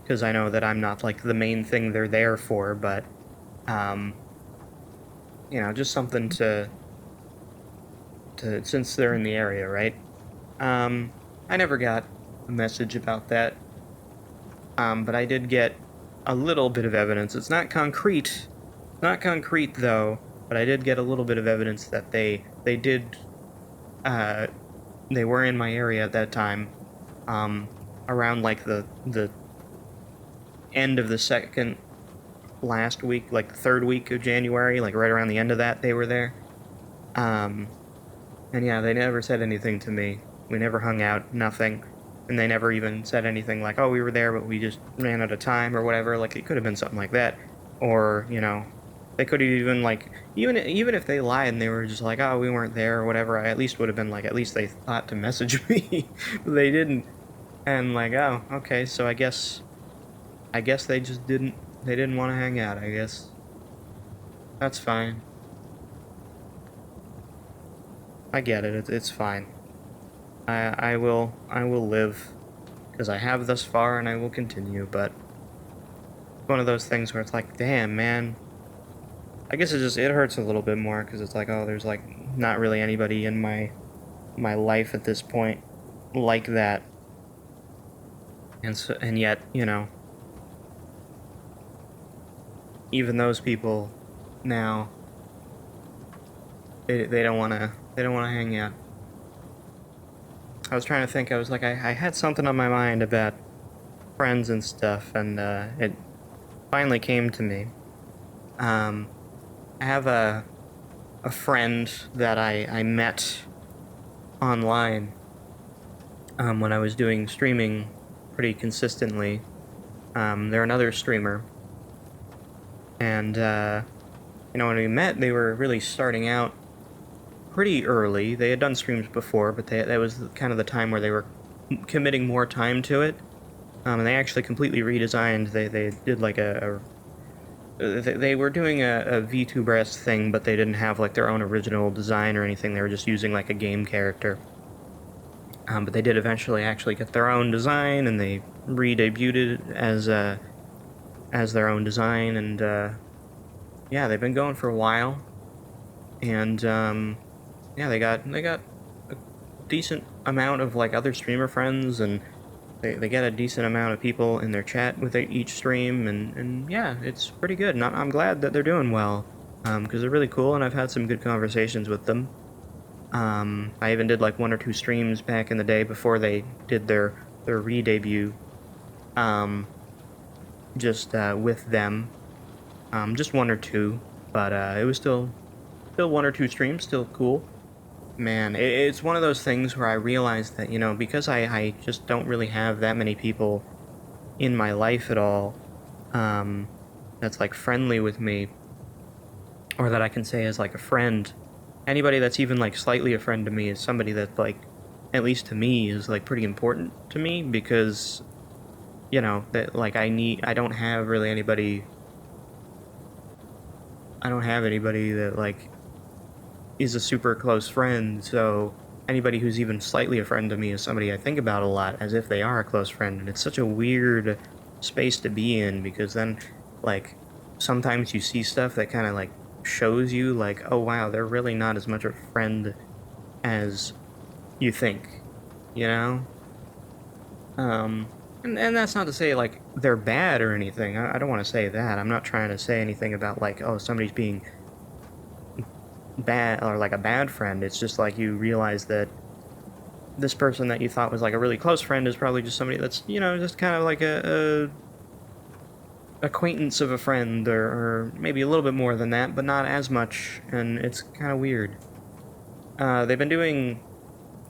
Because I know that I'm not like the main thing they're there for, but, just something to since they're in the area, right? I never got a message about that, but I did get a little bit of evidence. It's not concrete, though, but I did get a little bit of evidence that they did, they were in my area at that time, around like the end of the second last week, like the third week of January, like right around the end of that, they were there. And yeah, they never said anything to me. We never hung out, nothing. And they never even said anything like, "Oh, we were there, but we just ran out of time," or whatever. Like, it could have been something like that. Or, they could have even, like, even if they lied and they were just like, "Oh, we weren't there," or whatever, I at least would have been like, at least they thought to message me. But they didn't. And, like, oh, okay, so I guess they just didn't want to hang out, I guess. That's fine. I get it. It's fine. I will live, because I have thus far, and I will continue. But one of those things where it's like, damn, man. I guess it hurts a little bit more because it's like, oh, there's like not really anybody in my life at this point like that, and yet, even those people now, they don't wanna hang out. I was trying to think. I was like, I had something on my mind about friends and stuff, and it finally came to me. I have a friend that I met online when I was doing streaming pretty consistently. They're another streamer, and when we met, they were really starting out pretty early. They had done streams before, but that was kind of the time where they were committing more time to it. And they actually completely redesigned. They did like they were doing a VTuber-esque thing, but they didn't have like their own original design or anything. They were just using like a game character. But they did eventually actually get their own design, and they re-debuted it as their own design. And yeah, they've been going for a while. And yeah, they got a decent amount of like other streamer friends, and they get a decent amount of people in their chat with each stream, and yeah, it's pretty good. And I'm glad that they're doing well, because they're really cool, and I've had some good conversations with them. I even did like 1 or 2 streams back in the day before they did their re-debut, just with them, just 1 or 2, but it was still 1 or 2 streams, still cool. Man, it's one of those things where I realized that, because I just don't really have that many people in my life at all, that's like friendly with me, or that I can say is like a friend. Anybody that's even like slightly a friend to me is somebody that, like, at least to me, is like pretty important to me, because, that like I don't have really anybody. I don't have anybody that like is a super close friend, so anybody who's even slightly a friend to me is somebody I think about a lot as if they are a close friend, and it's such a weird space to be in, because then, like, sometimes you see stuff that kind of, like, shows you, like, oh wow, they're really not as much a friend as you think. you know? And that's not to say, like, they're bad or anything. I don't want to say that. I'm not trying to say anything about, like, oh, somebody's being bad or, like, a bad friend. It's just, like, you realize that this person that you thought was, like, a really close friend is probably just somebody that's, just kind of like a acquaintance of a friend, or maybe a little bit more than that, but not as much, and it's kind of weird. They've been doing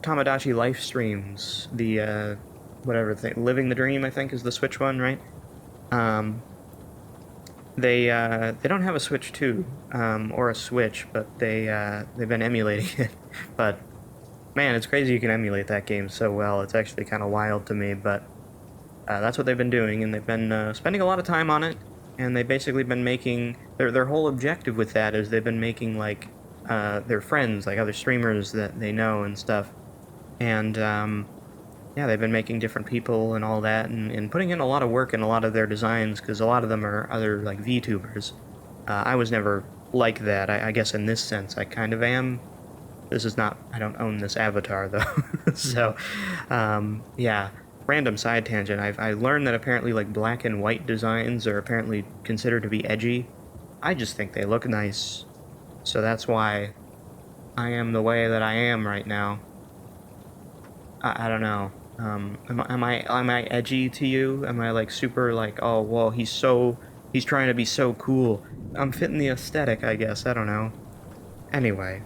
Tomodachi life streams, the, whatever thing, Living the Dream, I think, is the Switch one, right? They don't have a Switch 2, or a Switch, but they've been emulating it. But, man, it's crazy you can emulate that game so well. It's actually kind of wild to me, but that's what they've been doing, and they've been spending a lot of time on it, and they've basically been making... Their whole objective with that is they've been making, like, their friends, like other streamers that they know and stuff. And, yeah, they've been making different people and all that, and putting in a lot of work in a lot of their designs, because a lot of them are other, like, VTubers. I was never like that. I guess in this sense I kind of am. This is not... I don't own this avatar, though. So, yeah. Random side tangent. I learned that apparently, like, black and white designs are apparently considered to be edgy. I just think they look nice. So that's why I am the way that I am right now. I don't know. Am I edgy to you? Am I, like, super, like, oh, well, he's trying to be so cool. I'm fitting the aesthetic, I guess. I don't know. Anyway.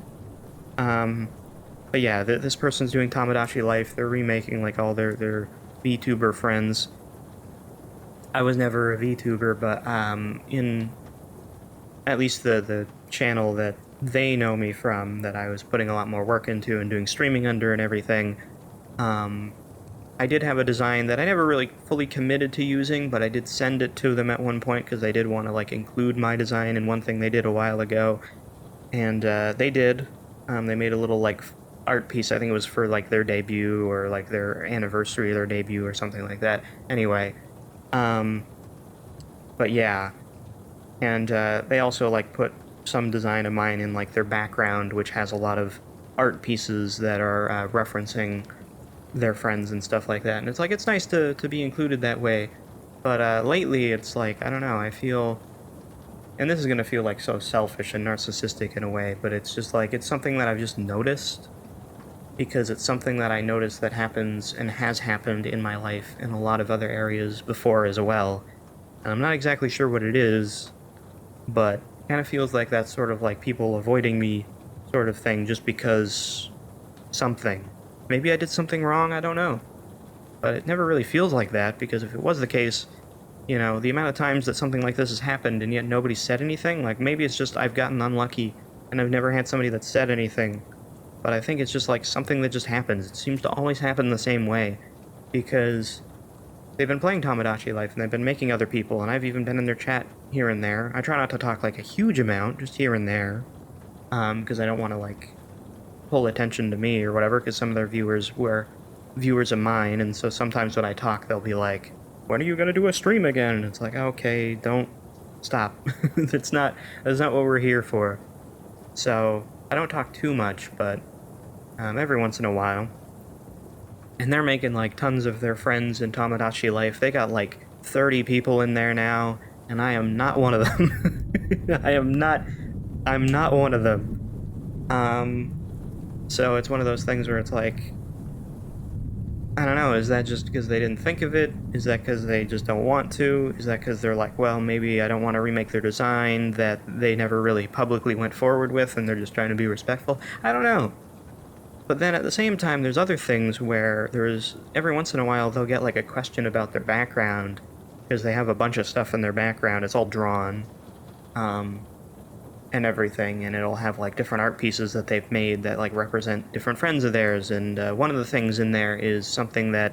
But yeah, this person's doing Tomodachi Life. They're remaking, like, all their VTuber friends. I was never a VTuber, but, in at least the channel that they know me from, that I was putting a lot more work into and doing streaming under and everything, I did have a design that I never really fully committed to using, but I did send it to them at one point because they did want to, like, include my design in one thing they did a while ago. And they did. They made a little, like, art piece. I think it was for, like, their debut or, like, their anniversary of their debut or something like that. Anyway, but yeah. And they also, like, put some design of mine in, like, their background, which has a lot of art pieces that are referencing their friends and stuff like that. And it's like, it's nice to be included that way. But lately, it's like, I don't know, I feel... And this is going to feel, like, so selfish and narcissistic in a way, but it's just, like, it's something that I've just noticed, because it's something that I noticed that happens and has happened in my life in a lot of other areas before as well. And I'm not exactly sure what it is, but it kind of feels like that's sort of like people avoiding me sort of thing just because something. Maybe I did something wrong, I don't know. But it never really feels like that, because if it was the case... the amount of times that something like this has happened and yet nobody said anything, like, maybe it's just I've gotten unlucky and I've never had somebody that said anything. But I think it's just, like, something that just happens. It seems to always happen the same way, because they've been playing Tomodachi Life and they've been making other people, and I've even been in their chat here and there. I try not to talk, like, a huge amount, just here and there, because I don't want to, like, pull attention to me or whatever, because some of their viewers were viewers of mine, and so sometimes when I talk, they'll be like, when are you gonna do a stream again? And it's like, okay, don't stop. That's not what we're here for. So I don't talk too much, but every once in a while. And they're making, like, tons of their friends in Tomodachi Life. They got, like, 30 people in there now, and I am not one of them. I'm not one of them. So it's one of those things where it's like, I don't know, is that just because they didn't think of it? Is that because they just don't want to? Is that because they're like, well, maybe I don't want to remake their design that they never really publicly went forward with, and they're just trying to be respectful? I don't know. But then at the same time, there's other things where every once in a while, they'll get, like, a question about their background, because they have a bunch of stuff in their background. It's all drawn, and everything, and it'll have, like, different art pieces that they've made that, like, represent different friends of theirs, and one of the things in there is something that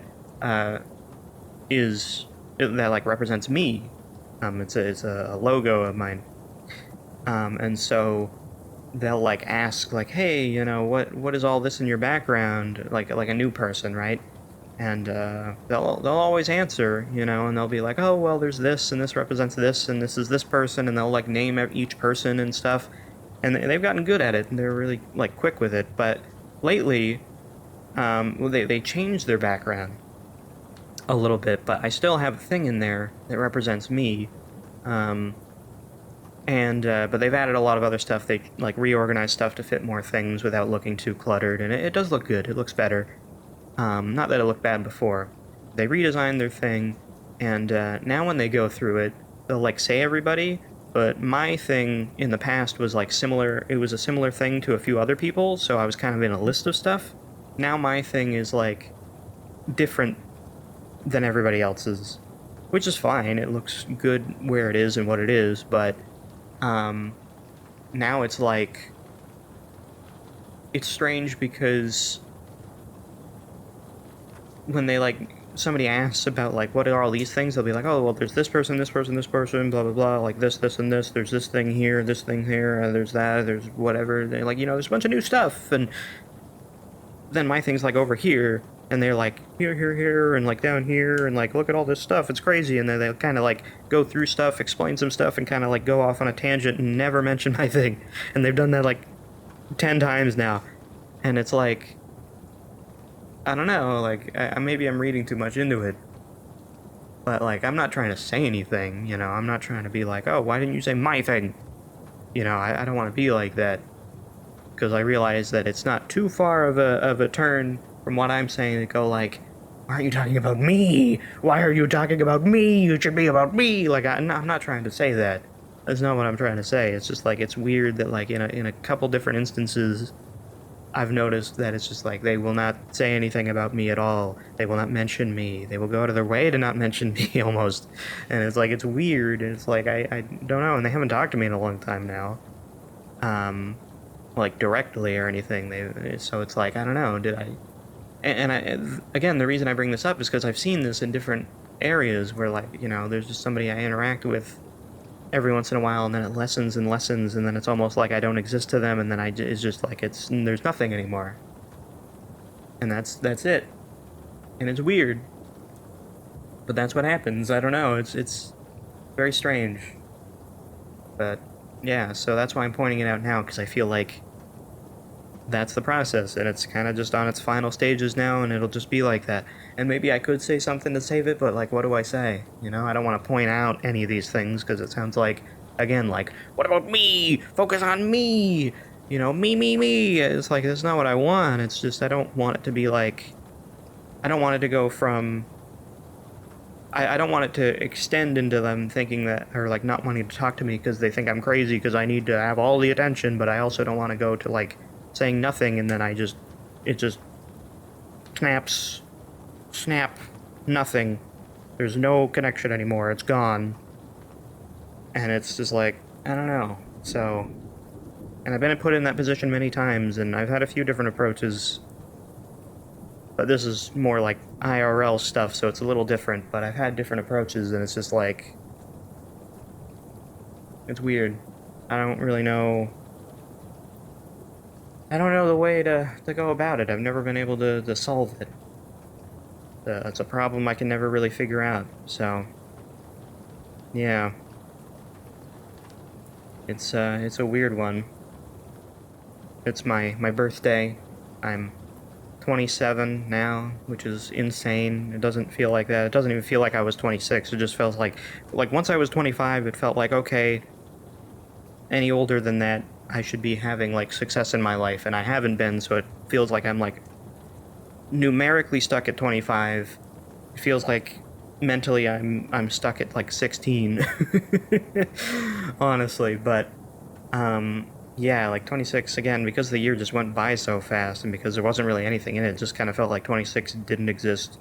like, represents me. It's a logo of mine, and so they'll, like, ask, like, hey, what is all this in your background, like a new person, right? And they'll always answer, and they'll be like, oh, well, there's this, and this represents this, and this is this person, and they'll, like, name each person and stuff, and they've gotten good at it, and they're really, like, quick with it. But lately, well, they changed their background a little bit, but I still have a thing in there that represents me. Um, but they've added a lot of other stuff. They like reorganized stuff to fit more things without looking too cluttered, and it does look good. It looks better. Not that it looked bad before. They redesigned their thing, and now when they go through it, they'll like say everybody. But my thing in the past was like similar. It was a similar thing to a few other people, so I was kind of in a list of stuff. Now my thing is like different than everybody else's, which is fine. It looks good where it is and what it is, but now it's like it's strange because when they like somebody asks about like what are all these things, they'll be like, oh well, there's this person, this person, this person, blah blah blah, like this, this, and this. There's this thing here, there's that, there's whatever. They like, there's a bunch of new stuff, and then my thing's like over here, and they're like here, and like down here, and like look at all this stuff. It's crazy, and then they'll kind of like go through stuff, explain some stuff, and kind of like go off on a tangent and never mention my thing. And they've done that like 10 times now, and it's like, I don't know, like, maybe I'm reading too much into it, but, like, I'm not trying to say anything, I'm not trying to be like, oh, why didn't you say my thing? I don't want to be like that, because I realize that it's not too far of a turn from what I'm saying to go, like, why are you talking about me? Why are you talking about me? You should be about me! Like, I'm not trying to say that. That's not what I'm trying to say. It's just, like, it's weird that, like, in a couple different instances, I've noticed that it's just like they will not say anything about me at all. They will not mention me. They will go out of their way to not mention me almost. And it's like, it's weird. And it's like, I don't know. And they haven't talked to me in a long time now. Like directly or anything. So it's like, I don't know. Again, the reason I bring this up is because I've seen this in different areas where like, there's just somebody I interact with every once in a while, and then it lessens and lessens, and then it's almost like I don't exist to them, and then it's just like there's nothing anymore, and that's it, and it's weird, but that's what happens. I don't know. It's very strange, but yeah. So that's why I'm pointing it out now, because I feel like that's the process, and it's kind of just on its final stages now, and it'll just be like that. And maybe I could say something to save it, but like, what do I say? I don't want to point out any of these things, because it sounds like, again, like, what about me? Focus on me! Me. It's like, that's not what I want. It's just, I don't want it to be like, I don't want it to go from, I don't want it to extend into them thinking that, or like not wanting to talk to me because they think I'm crazy because I need to have all the attention, but I also don't want to go to like, saying nothing, and then it just snap, nothing. There's no connection anymore. It's gone. And it's just like, I don't know. So, and I've been put in that position many times, and I've had a few different approaches, but this is more like IRL stuff, so it's a little different, but I've had different approaches, and it's just like, it's weird. I don't really know. I don't know the way to go about it. I've never been able to solve it. It's a problem I can never really figure out. So, yeah. It's a weird one. It's my birthday. I'm 27 now, which is insane. It doesn't feel like that. It doesn't even feel like I was 26. It just feels like once I was 25, it felt like, okay, any older than that, I should be having like success in my life, and I haven't been, so it feels like I'm like numerically stuck at 25. It feels like mentally I'm stuck at like 16. Honestly, but yeah, like 26 again, because the year just went by so fast, and because there wasn't really anything in it, it just kind of felt like 26 didn't exist.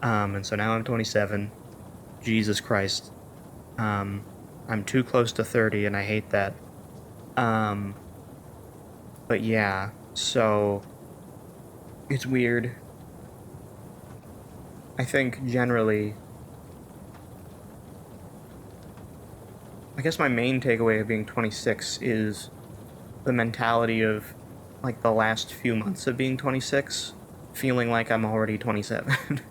And so now I'm 27. Jesus Christ. I'm too close to 30, and I hate that. But yeah, so it's weird. I think generally, I guess my main takeaway of being 26 is the mentality of like the last few months of being 26, feeling like I'm already 27.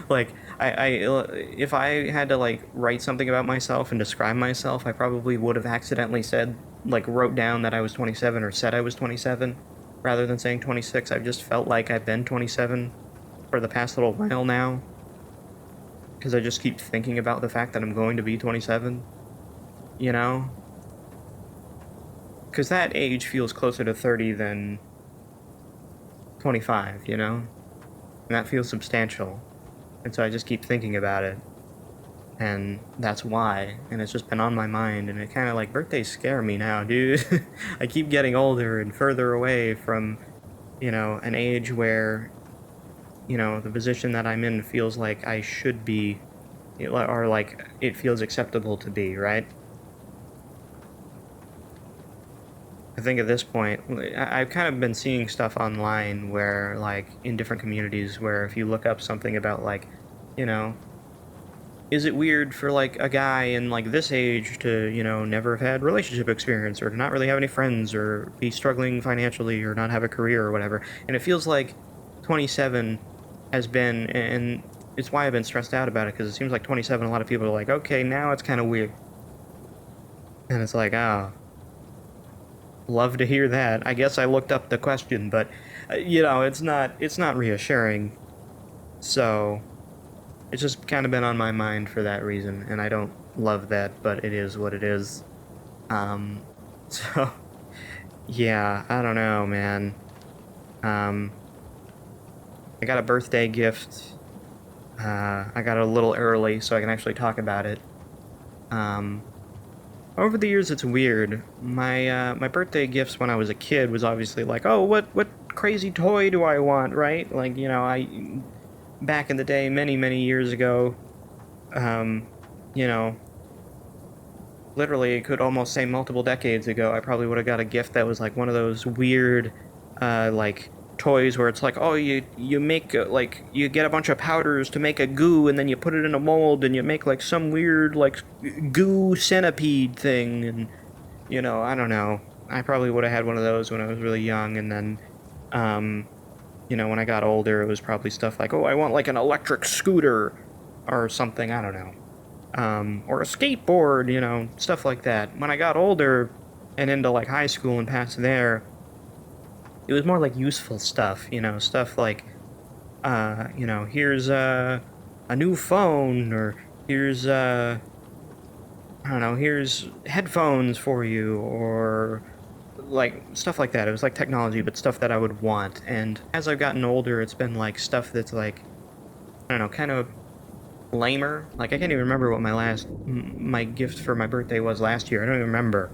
Like, if I had to like write something about myself and describe myself, I probably would have accidentally wrote down that I was 27 or said I was 27. rather than saying 26. I've just felt like I've been 27 for the past little while now, because I just keep thinking about the fact that I'm going to be 27, you know? Because that age feels closer to 30 than 25, you know? And that feels substantial. And so I just keep thinking about it. And that's why. And it's just been on my mind. And it kind of like, birthdays scare me now, dude. I keep getting older and further away from, an age where, the position that I'm in feels like I should be, or like it feels acceptable to be, right? I think at this point, I've kind of been seeing stuff online where, like, in different communities, where if you look up something about, like, is it weird for, like, a guy in, like, this age to, never have had relationship experience, or to not really have any friends, or be struggling financially, or not have a career, or whatever. And it feels like 27 has been, and it's why I've been stressed out about it, because it seems like 27, a lot of people are like, okay, now it's kind of weird. And it's like, oh, love to hear that. I guess I looked up the question, but it's not reassuring. So it's just kind of been on my mind for that reason, and I don't love that, but it is what it is. So yeah, I don't know, man. I got a birthday gift. I got it a little early, so I can actually talk about it. Over the years, it's weird. My birthday gifts when I was a kid was obviously like, oh, what crazy toy do I want, right? Like, I back in the day, many years ago, you know, literally could almost say multiple decades ago, I probably would have got a gift that was like one of those weird, like toys where it's like, oh, you make like you get a bunch of powders to make a goo, and then you put it in a mold, and you make like some weird like goo centipede thing, and I don't know. I probably would have had one of those when I was really young, and then, when I got older, it was probably stuff like, oh, I want like an electric scooter or something. I don't know. Or a skateboard, stuff like that. When I got older and into like high school and past there, it was more like useful stuff, stuff like, here's a new phone, or here's, I don't know, here's headphones for you, or like stuff like that. It was like technology, but stuff that I would want. And as I've gotten older, it's been like stuff that's like, I don't know, kind of lamer. Like, I can't even remember what my gift for my birthday was last year. I don't even remember.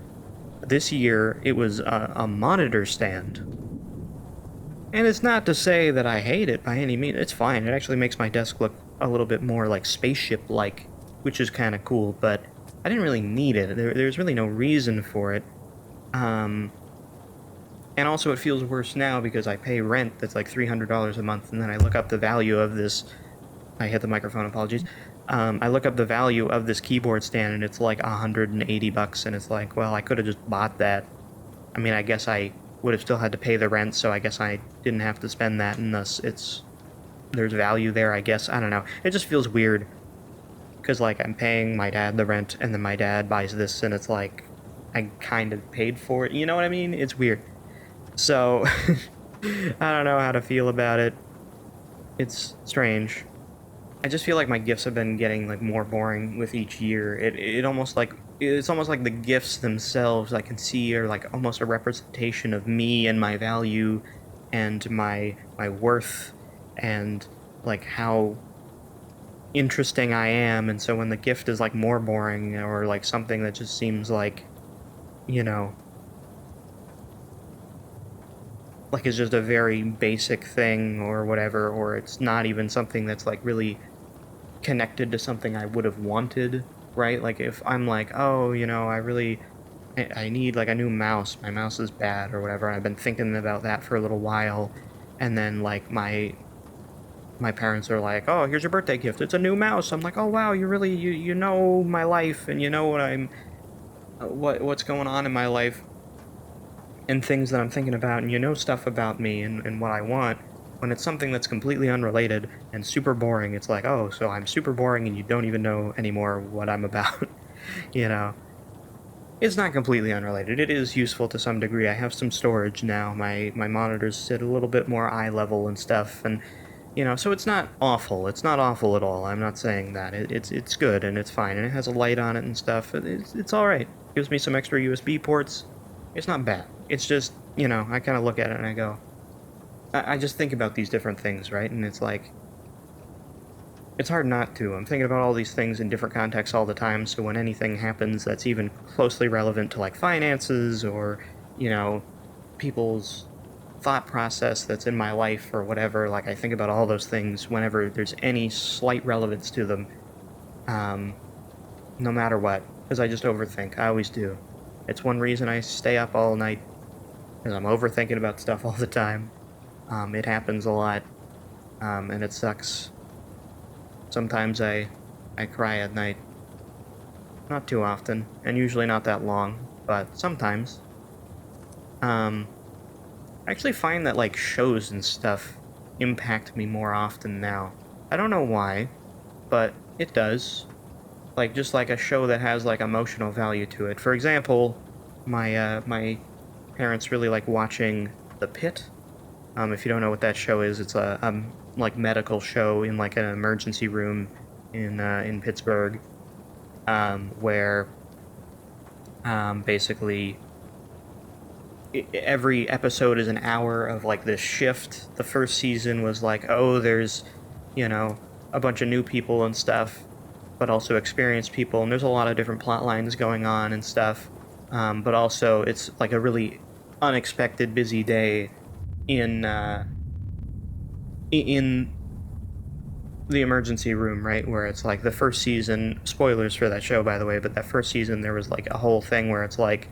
This year, it was a monitor stand. And it's not to say that I hate it by any means. It's fine. It actually makes my desk look a little bit more like spaceship-like, which is kind of cool, but I didn't really need it. There's really no reason for it. And also it feels worse now because I pay rent that's like $300 a month, and then I look up the value of this... I hit the microphone, apologies. I look up the value of this keyboard stand, and it's like $180, and it's like, well, I could have just bought that. I mean, I guess I would have still had to pay the rent, so I guess I didn't have to spend that, and thus there's value there, I guess. I don't know. It just feels weird. Because, like, I'm paying my dad the rent, and then my dad buys this, and it's like, I kind of paid for it. You know what I mean? It's weird. So, I don't know how to feel about it. It's strange. I just feel like my gifts have been getting, like, more boring with each year. It's almost like the gifts themselves I can see are like almost a representation of me and my value and my worth and like how interesting I am. And so when the gift is like more boring, or like something that just seems like, like it's just a very basic thing or whatever, or it's not even something that's like really connected to something I would have wanted, right? Like if I'm like, oh, I need like a new mouse. My mouse is bad or whatever. I've been thinking about that for a little while, and then like my parents are like, oh, here's your birthday gift. It's a new mouse. I'm like, oh wow, you really you know my life, and you know what's going on in my life, and things that I'm thinking about, and you know stuff about me and what I want. When it's something that's completely unrelated and super boring, it's like, oh, so I'm super boring and you don't even know anymore what I'm about, It's not completely unrelated. It is useful to some degree. I have some storage now. My monitors sit a little bit more eye level and stuff, and so it's not awful. It's not awful at all. I'm not saying that. It's good and it's fine, and it has a light on it and stuff. It's all right. Gives me some extra USB ports. It's not bad. It's just I kind of look at it and I go, I just think about these different things, right? And it's like, it's hard not to. I'm thinking about all these things in different contexts all the time, so when anything happens that's even closely relevant to, like, finances or, people's thought process that's in my life or whatever, like, I think about all those things whenever there's any slight relevance to them, no matter what, because I just overthink. I always do. It's one reason I stay up all night, because I'm overthinking about stuff all the time. It happens a lot, and it sucks. Sometimes I cry at night. Not too often, and usually not that long, but sometimes. I actually find that, like, shows and stuff impact me more often now. I don't know why, but it does. Like, just like a show that has, like, emotional value to it. For example, my parents really like watching The Pit. If you don't know what that show is, it's a like medical show in like an emergency room in Pittsburgh, where basically every episode is an hour of like this shift. The first season was like, oh, there's a bunch of new people and stuff, but also experienced people, and there's a lot of different plot lines going on and stuff. But also it's like a really unexpected busy day in the emergency room, right? Where it's like the first season, spoilers for that show, by the way, but that first season there was like a whole thing where it's like,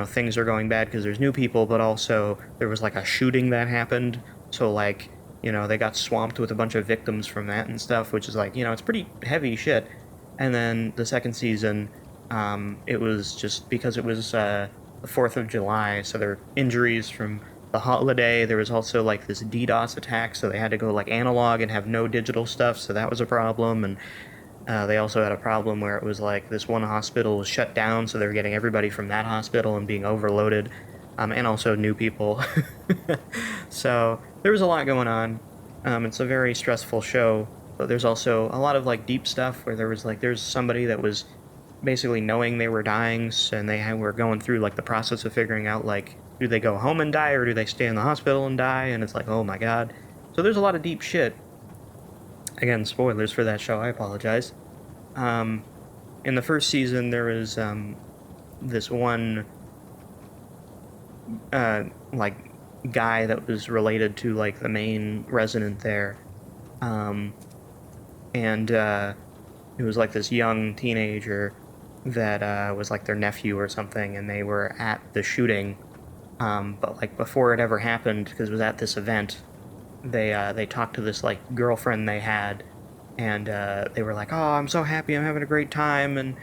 things are going bad because there's new people, but also there was like a shooting that happened. So like, they got swamped with a bunch of victims from that and stuff, which is like, it's pretty heavy shit. And then the second season, it was just because it was the 4th of July, so there were injuries from the holiday. There was also like this DDoS attack, so they had to go like analog and have no digital stuff, so that was a problem. And they also had a problem where it was like this one hospital was shut down, so they were getting everybody from that hospital and being overloaded, and also new people. So there was a lot going on. It's a very stressful show, but there's also a lot of like deep stuff where there's somebody that was basically knowing they were dying, and they were going through like the process of figuring out like, do they go home and die or do they stay in the hospital and die? And it's like, oh my god. So there's a lot of deep shit. Again, spoilers for that show, I apologize. In the first season, there was this one like guy that was related to like the main resident there, and it was like this young teenager that was like their nephew or something, and they were at the shooting. But like before it ever happened, because it was at this event, they talked to this like girlfriend they had, and they were like, "Oh, I'm so happy, I'm having a great time, and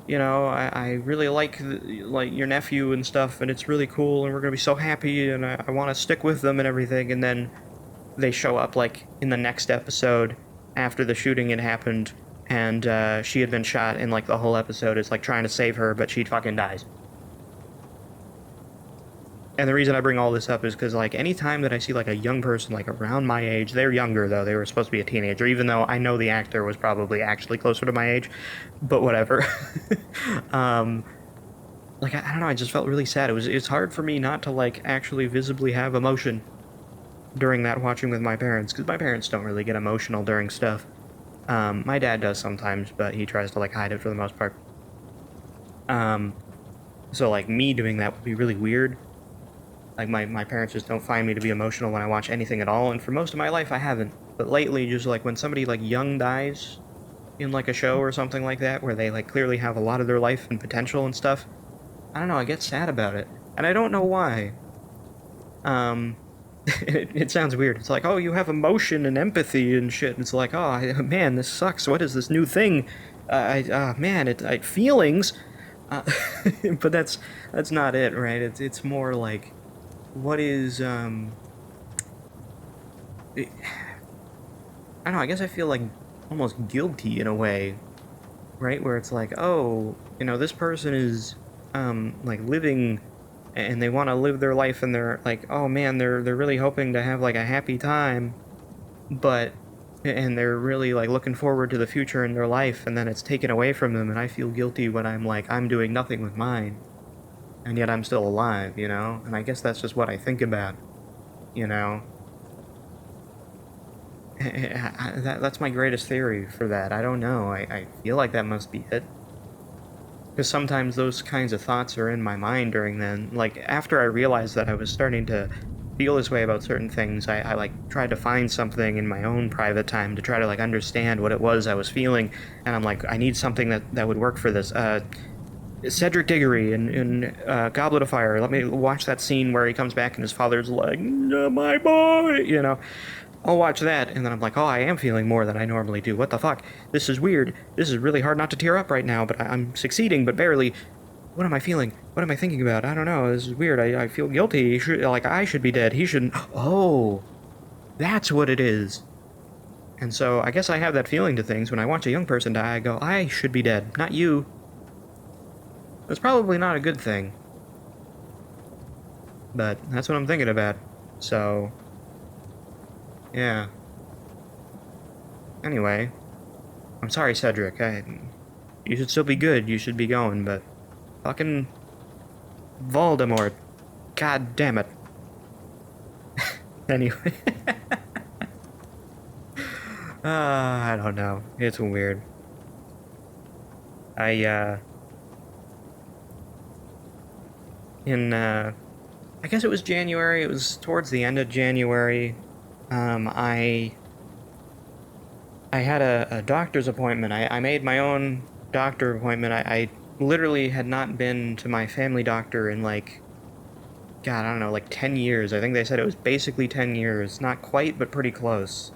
I really like your nephew and stuff, and it's really cool, and we're gonna be so happy, and I want to stick with them and everything." And then they show up like in the next episode after the shooting had happened, and she had been shot, and like the whole episode is like trying to save her, but she fucking dies. And the reason I bring all this up is because, like, any time that I see, like, a young person, like, around my age, they're younger, though, they were supposed to be a teenager, even though I know the actor was probably actually closer to my age, but whatever. Like, I don't know, I just felt really sad. It's hard for me not to, like, actually visibly have emotion during that watching with my parents, because my parents don't really get emotional during stuff. My dad does sometimes, but he tries to, like, hide it for the most part. So, like, me doing that would be really weird. Like, my parents just don't find me to be emotional when I watch anything at all, and for most of my life I haven't. But lately, just, like, when somebody, like, young dies in, like, a show or something like that, where they, like, clearly have a lot of their life and potential and stuff, I don't know, I get sad about it. And I don't know why. It sounds weird. It's like, oh, you have emotion and empathy and shit. And it's like, oh, man, this sucks. What is this new thing? Man, feelings. But that's not it, right? It's more like, what is, I don't know, I guess I feel like almost guilty in a way, right? Where it's like, oh, this person is like living, and they want to live their life, and they're like, oh man, they're really hoping to have like a happy time, but and they're really like looking forward to the future in their life, and then it's taken away from them, and I feel guilty when I'm like, I'm doing nothing with mine, and yet I'm still alive, you know? And I guess that's just what I think about, you know? That's my greatest theory for that. I don't know. I feel like that must be it. Because sometimes those kinds of thoughts are in my mind during then. Like, after I realized that I was starting to feel this way about certain things, I like, tried to find something in my own private time to try to, like, understand what it was I was feeling. And I'm like, I need something that would work for this. Cedric Diggory in Goblet of Fire. Let me watch that scene where he comes back and his father's like, my boy, you know? I'll watch that, and then I'm like, oh, I am feeling more than I normally do. What the fuck? This is weird. This is really hard not to tear up right now, but I'm succeeding, but barely. What am I feeling? What am I thinking about? I don't know. This is weird. I feel guilty. Like, I should be dead. He shouldn't. Oh, that's what it is. And so I guess I have that feeling to things. When I watch a young person die, I go, I should be dead, not you. That's probably not a good thing. But that's what I'm thinking about. So... yeah. Anyway, I'm sorry, Cedric. You should still be good. You should be going, but fucking Voldemort. God damn it. Anyway. I don't know. It's weird. I guess it was January. It was towards the end of January. I had a doctor's appointment. I made my own doctor appointment. I literally had not been to my family doctor in, like, God, I don't know, like 10 years. I think they said it was basically 10 years. Not quite, but pretty close.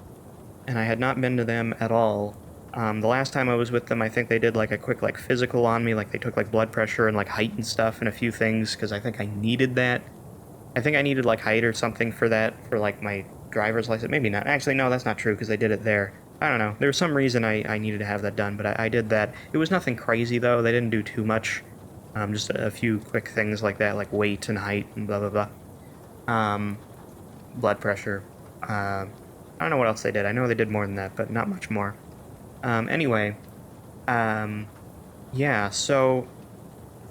And I had not been to them at all. The last time I was with them, I think they did, like, a quick, like, physical on me. Like, they took, like, blood pressure and, like, height and stuff and a few things, because I think I needed that. I think I needed, like, height or something for that, for, like, my driver's license. Maybe not. Actually, no, that's not true, because they did it there. I don't know. There was some reason I needed to have that done, but I did that. It was nothing crazy, though. They didn't do too much. Just a few quick things like that, like weight and height and blah, blah, blah. Blood pressure. I don't know what else they did. I know they did more than that, but not much more. Anyway. Yeah, so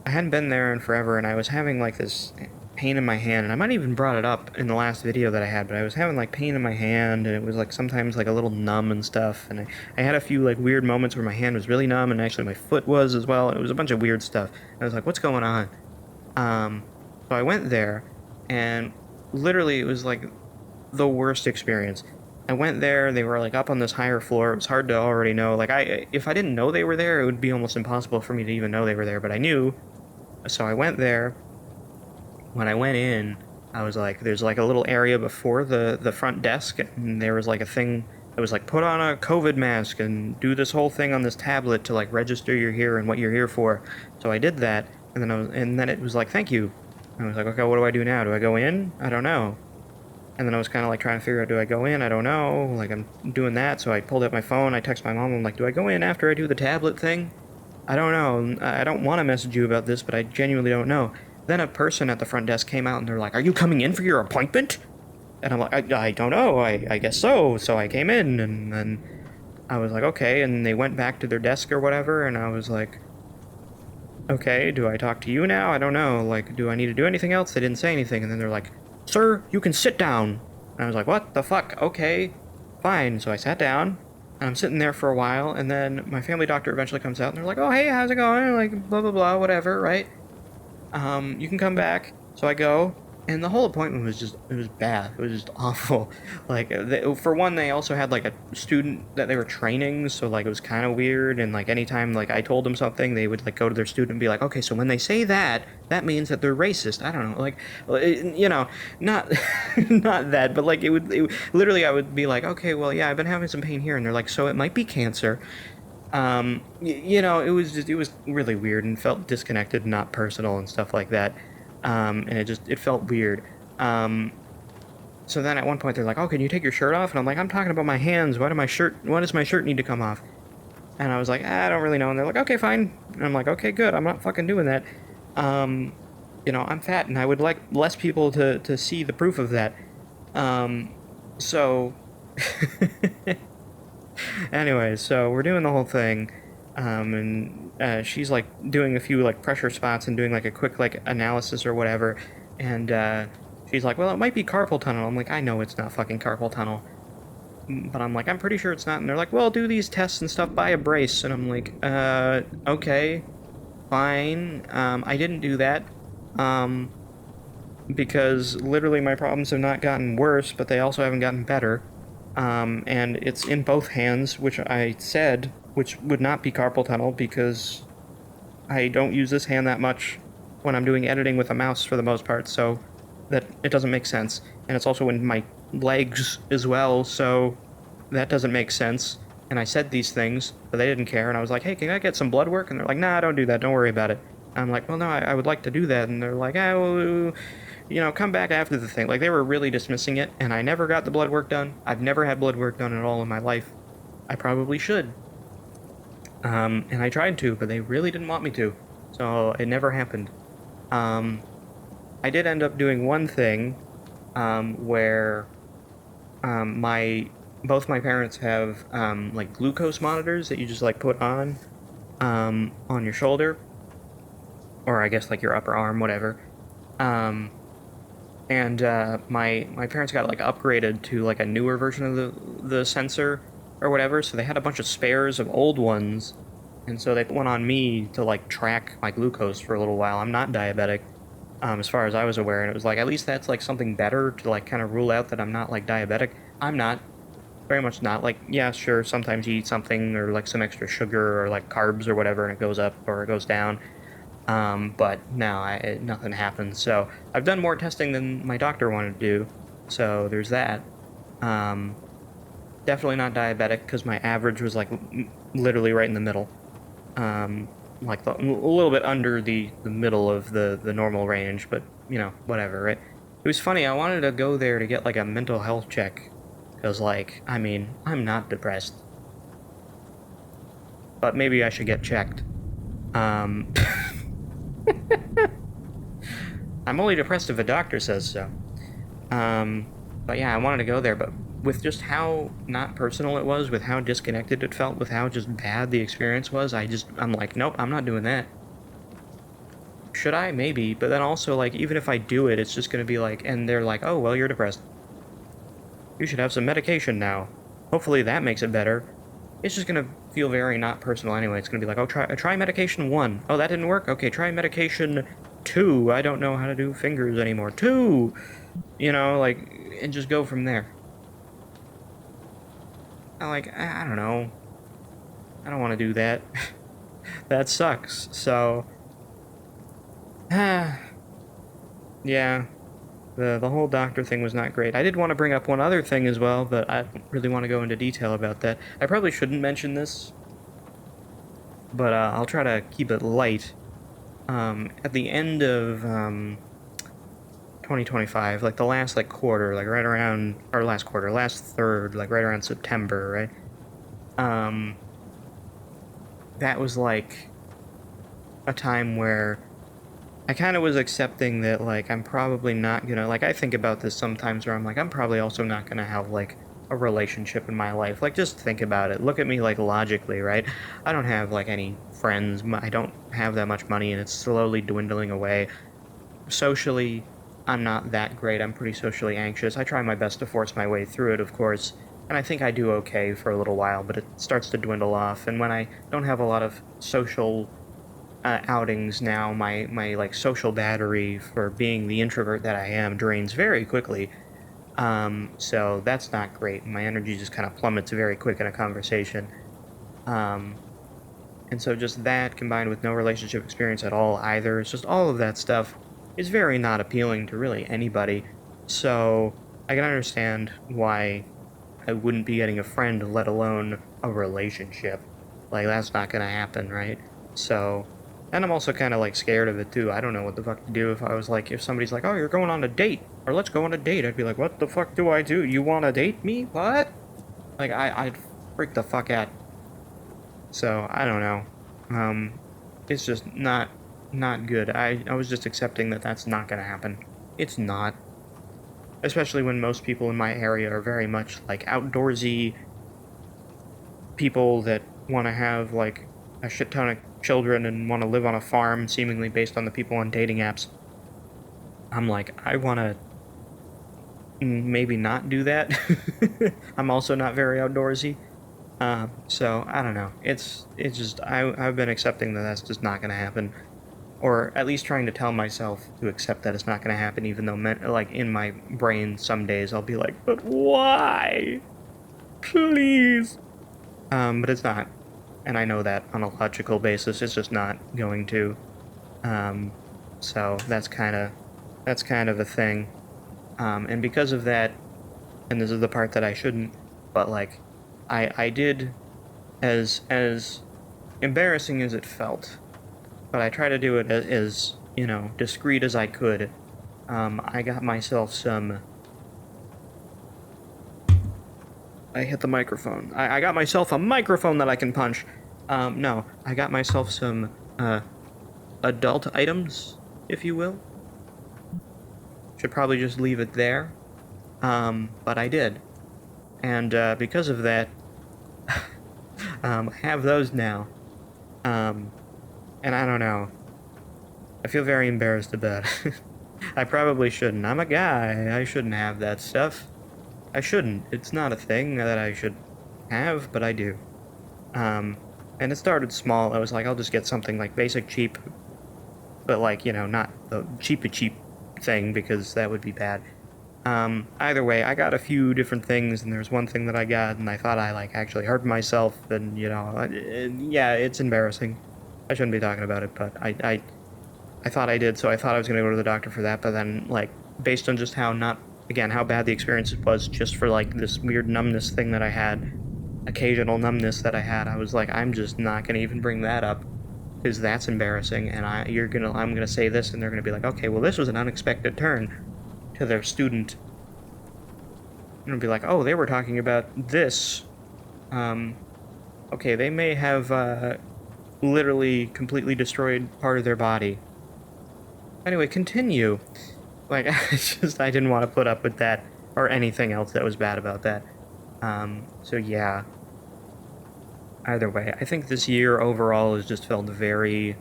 I hadn't been there in forever, and I was having, like, this pain in my hand, and I might have even brought it up in the last video that I had, but I was having, like, pain in my hand, and it was, like, sometimes, like, a little numb and stuff, and I had a few, like, weird moments where my hand was really numb, and actually my foot was as well, and it was a bunch of weird stuff. I was like, what's going on? So I went there, and literally it was, like, the worst experience. I went there, they were, like, up on this higher floor. It was hard to already know. Like, if I didn't know they were there, it would be almost impossible for me to even know they were there, but I knew. So I went there. When I went in, I was like, there's, like, a little area before the front desk, and there was, like, a thing that was like, put on a COVID mask and do this whole thing on this tablet to, like, register you're here and what you're here for. So I did that, and then it was like, thank you. I was like, okay, what do I do now? Do I go in? I don't know. And then I was kind of, like, trying to figure out, do I go in? I don't know. Like, I'm doing that, so I pulled out my phone, I texted my mom, I'm like, do I go in after I do the tablet thing? I don't know. I don't want to message you about this, but I genuinely don't know. Then a person at the front desk came out, and they're like, are you coming in for your appointment? And I'm like, I don't know. I guess so. So I came in, and then I was like, okay. And they went back to their desk or whatever, and I was like, okay, do I talk to you now? I don't know. Like, do I need to do anything else? They didn't say anything. And then they're like, sir, you can sit down. And I was like, what the fuck? Okay, fine. So I sat down, and I'm sitting there for a while, and then my family doctor eventually comes out, and they're like, oh, hey, how's it going? Like, blah, blah, blah, whatever, right? You can come back. So I go, and the whole appointment was just, it was bad. It was just awful. Like, for one, they also had, like, a student that they were training, so, like, it was kind of weird, and, like, anytime, like, I told them something, they would, like, go to their student and be like, okay, so when they say that, that means that they're racist. I don't know, like, you know, not, not that, but, like, literally, I would be like, okay, well, yeah, I've been having some pain here, and they're like, so it might be cancer. You know, it was really weird and felt disconnected, not personal and stuff like that. And it felt weird. So then at one point they're like, oh, can you take your shirt off? And I'm like, I'm talking about my hands. Why does my shirt need to come off? And I was like, I don't really know. And they're like, okay, fine. And I'm like, okay, good. I'm not fucking doing that. You know, I'm fat, and I would like less people to see the proof of that. Um, so, anyway, so we're doing the whole thing, and she's like doing a few like pressure spots and doing like a quick like analysis or whatever, and she's like, well, it might be carpal tunnel. I'm like, I know it's not fucking carpal tunnel, but I'm like, I'm pretty sure it's not. And they're like, well, do these tests and stuff, buy a brace, and I'm like, okay, fine. I didn't do that. Um, because literally my problems have not gotten worse, but they also haven't gotten better. And it's in both hands, which I said, which would not be carpal tunnel because I don't use this hand that much when I'm doing editing with a mouse for the most part, so that it doesn't make sense. And it's also in my legs as well, so that doesn't make sense. And I said these things, but they didn't care, and I was like, hey, can I get some blood work? And they're like, nah, don't do that, don't worry about it. And I'm like, well, no, I would like to do that. And they're like, oh, you know, come back after the thing. Like, they were really dismissing it, and I never got the blood work done. I've never had blood work done at all in my life. I probably should. And I tried to, but they really didn't want me to. So it never happened. I did end up doing one thing, where, my both my parents have, like glucose monitors that you just like put on your shoulder, or I guess like your upper arm, whatever. Um, and my parents got like upgraded to like a newer version of the sensor or whatever, so they had a bunch of spares of old ones, and so they put one on me to like track my glucose for a little while. I'm not diabetic, as far as I was aware, and it was like at least that's like something better to like kind of rule out that I'm not like diabetic. I'm not, very much not. Like, yeah, sure, sometimes you eat something or like some extra sugar or like carbs or whatever, and it goes up or it goes down. But no, nothing happens. So I've done more testing than my doctor wanted to do. So there's that. Um, Definitely not diabetic because my average was like literally right in the middle. Like a little bit under the middle of the normal range, but you know, whatever, right? It was funny. I wanted to go there to get like a mental health check because, like, I mean, I'm not depressed, but maybe I should get checked. Um, I'm only depressed if a doctor says so. But yeah, I wanted to go there, but with just how not personal it was, with how disconnected it felt, with how just bad the experience was, I'm like, nope, I'm not doing that. Should I? Maybe, but then also, like, even if I do it, it's just gonna be like, and they're like, oh, well, you're depressed. You should have some medication now. Hopefully that makes it better. It's just gonna feel very not personal anyway. It's gonna be like, oh, try medication 1. Oh, that didn't work? Okay, try medication 2. I don't know how to do fingers anymore. 2! You know, like, and just go from there. I don't know. I don't want to do that. That sucks. So, yeah, the whole doctor thing was not great. I did want to bring up one other thing as well, but I don't really want to go into detail about that. I probably shouldn't mention this, but I'll try to keep it light. At the end of 2025, like the last like quarter, like right around, or last quarter, last third, like right around September, right? That was like a time where I kind of was accepting that, like, I'm probably not gonna, like, I think about this sometimes where I'm like, I'm probably also not gonna have, like, a relationship in my life. Like, just think about it. Look at me, like, logically, right? I don't have, like, any friends. I don't have that much money, and it's slowly dwindling away. Socially, I'm not that great. I'm pretty socially anxious. I try my best to force my way through it, of course, and I think I do okay for a little while, but it starts to dwindle off, and when I don't have a lot of social outings now, my like social battery for being the introvert that I am drains very quickly. So that's not great. My energy just kind of plummets very quick in a conversation. Um, and so just that combined with no relationship experience at all either, it's just all of that stuff is very not appealing to really anybody. So I can understand why I wouldn't be getting a friend, let alone a relationship. Like, that's not gonna happen, right? So, and I'm also kind of like scared of it too. I don't know what the fuck to do if I was like, if somebody's like, oh, you're going on a date, or let's go on a date, I'd be like, what the fuck do I do? You want to date me? What? Like, I'd freak the fuck out. So, I don't know. It's just not not good. I was just accepting that that's not gonna happen. It's not. Especially when most people in my area are very much, like, outdoorsy people that want to have, like, a shit ton of children and want to live on a farm, seemingly based on the people on dating apps. I'm like, I want to maybe not do that. I'm also not very outdoorsy. So I don't know. It's just I've been accepting that that's just not gonna happen, or at least trying to tell myself to accept that it's not gonna happen, even though like in my brain some days I'll be like, but why? Please. But it's not, and I know that on a logical basis, it's just not going to. So that's kind of a thing. And because of that, and this is the part that I shouldn't, but like, I did, as embarrassing as it felt, but I tried to do it as you know, discreet as I could. I got myself some. I hit the microphone. I got myself a microphone that I can punch. No, I got myself some adult items, if you will. Should probably just leave it there. But I did. And because of that, I have those now. And I don't know. I feel very embarrassed about it. I probably shouldn't. I'm a guy. I shouldn't have that stuff. I shouldn't. It's not a thing that I should have, but I do. And it started small. I was like, I'll just get something like basic cheap, but like, you know, not the cheap thing, because that would be bad. Either way, I got a few different things, and there's one thing that I got, and I thought I like actually hurt myself, and you know, yeah, it's embarrassing. I shouldn't be talking about it, but I thought I did, so I thought I was gonna go to the doctor for that, but then like, based on just how how bad the experience was, just for like this weird numbness thing that I had, occasional numbness that I had, I was like, I'm just not gonna even bring that up, because that's embarrassing, and I'm gonna say this, and they're gonna be like, okay, well, this was an unexpected turn, to their student. I'm gonna be like, oh, they were talking about this. Okay, they may have literally completely destroyed part of their body. Anyway, continue. Like, I didn't want to put up with that, or anything else that was bad about that. So yeah. Either way, I think this year overall has just felt very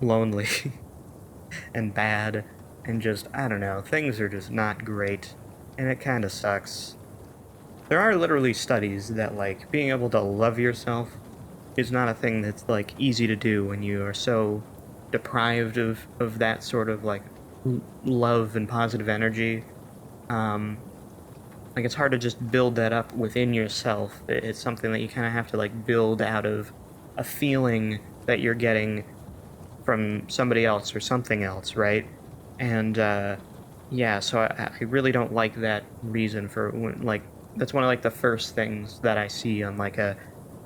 lonely and bad, and just, I don't know, things are just not great, and it kind of sucks. There are literally studies that, like, being able to love yourself is not a thing that's, like, easy to do when you are so deprived of that sort of, like, love and positive energy. Like, it's hard to just build that up within yourself. It's something that you kind of have to, like, build out of a feeling that you're getting from somebody else or something else, right? And, yeah, so I really don't like that reason for, like, that's one of, like, the first things that I see on, like, a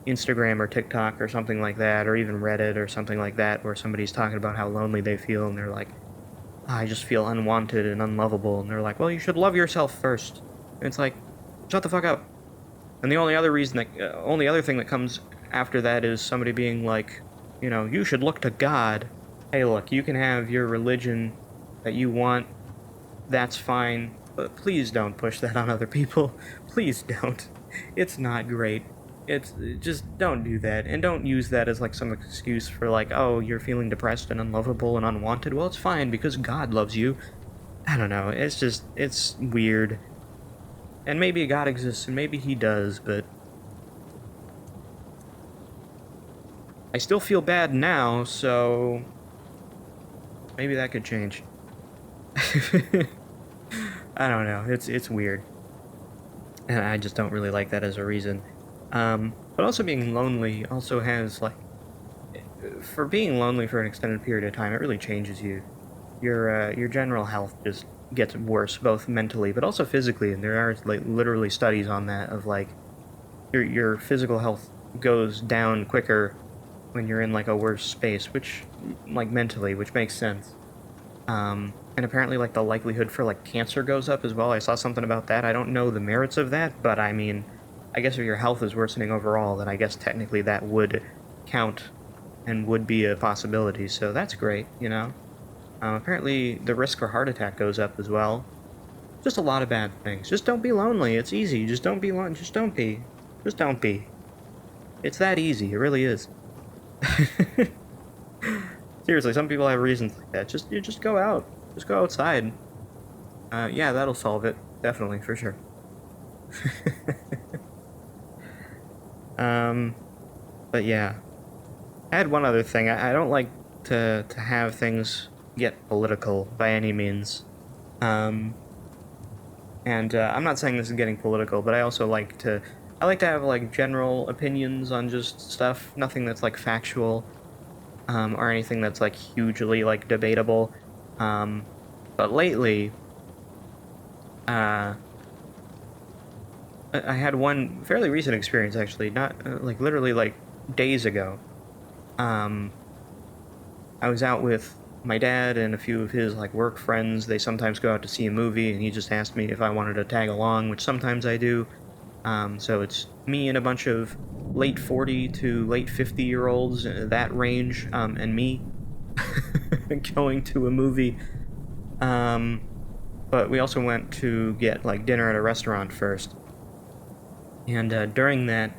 Instagram or TikTok or something like that, or even Reddit or something like that, where somebody's talking about how lonely they feel, and they're like, I just feel unwanted and unlovable, and they're like, well, you should love yourself first. And it's like, shut the fuck up. And the only other thing that comes after that is somebody being like, you know, you should look to God. Hey, look, you can have your religion that you want, that's fine, but please don't push that on other people. Please don't. It's not great. It's just, don't do that, and don't use that as like some excuse for like, oh, you're feeling depressed and unlovable and unwanted. Well, it's fine because God loves you. I don't know. It's weird. And maybe God exists, and maybe he does, but I still feel bad now, so maybe that could change. I don't know. It's weird, and I just don't really like that as a reason. But also being lonely also has, like, for being lonely for an extended period of time, it really changes you. Your general health just gets worse, both mentally but also physically, and there are, like, literally studies on that, of like, your physical health goes down quicker when you're in, like, a worse space, which, like, mentally, which makes sense. And apparently, like, the likelihood for, like, cancer goes up as well. I saw something about that. I don't know the merits of that, but I mean, I guess if your health is worsening overall, then I guess technically that would count and would be a possibility, so that's great, you know? Apparently, the risk for heart attack goes up as well. Just a lot of bad things. Just don't be lonely. It's easy. Just don't be lonely. Just don't be. Just don't be. It's that easy. It really is. Seriously, some people have reasons like that. You just go out. Just go outside. Yeah, that'll solve it. Definitely, for sure. But yeah. I had one other thing. I don't like to have things get political by any means. And I'm not saying this is getting political, but I also like to have like general opinions on just stuff, nothing that's like factual, or anything that's like hugely like debatable. But lately, I had one fairly recent experience actually, not like literally like days ago. I was out with my dad and a few of his like work friends. They sometimes go out to see a movie, and he just asked me if I wanted to tag along, which sometimes I do. So it's me and a bunch of late 40 to late 50-year-olds, that range, and me going to a movie. But we also went to get like dinner at a restaurant first. And during that,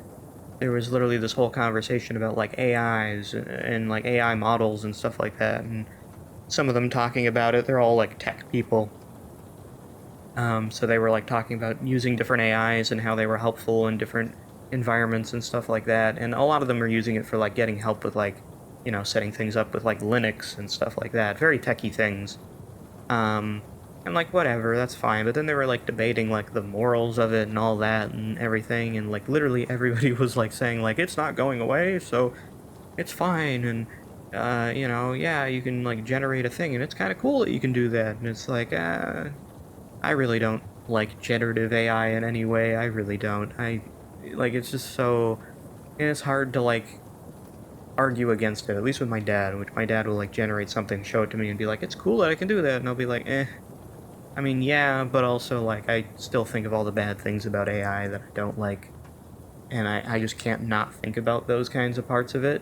there was literally this whole conversation about like AIs and like AI models and stuff like that. And some of them talking about it, they're all like tech people. So they were like talking about using different AIs and how they were helpful in different environments and stuff like that. And a lot of them are using it for like getting help with like, you know, setting things up with like Linux and stuff like that. Very techie things. And like whatever, that's fine. But then they were like debating like the morals of it and all that and everything. And like literally everybody was like saying like it's not going away, so it's fine. And you know, yeah, you can like generate a thing, and it's kind of cool that you can do that. And it's like, I really don't like generative AI in any way. I really don't. Like, it's just so, and it's hard to like argue against it. At least with my dad, which my dad will like generate something, show it to me, and be like, it's cool that I can do that, and I'll be like, eh. I mean, yeah, but also like I still think of all the bad things about AI that I don't like, and I just can't not think about those kinds of parts of it.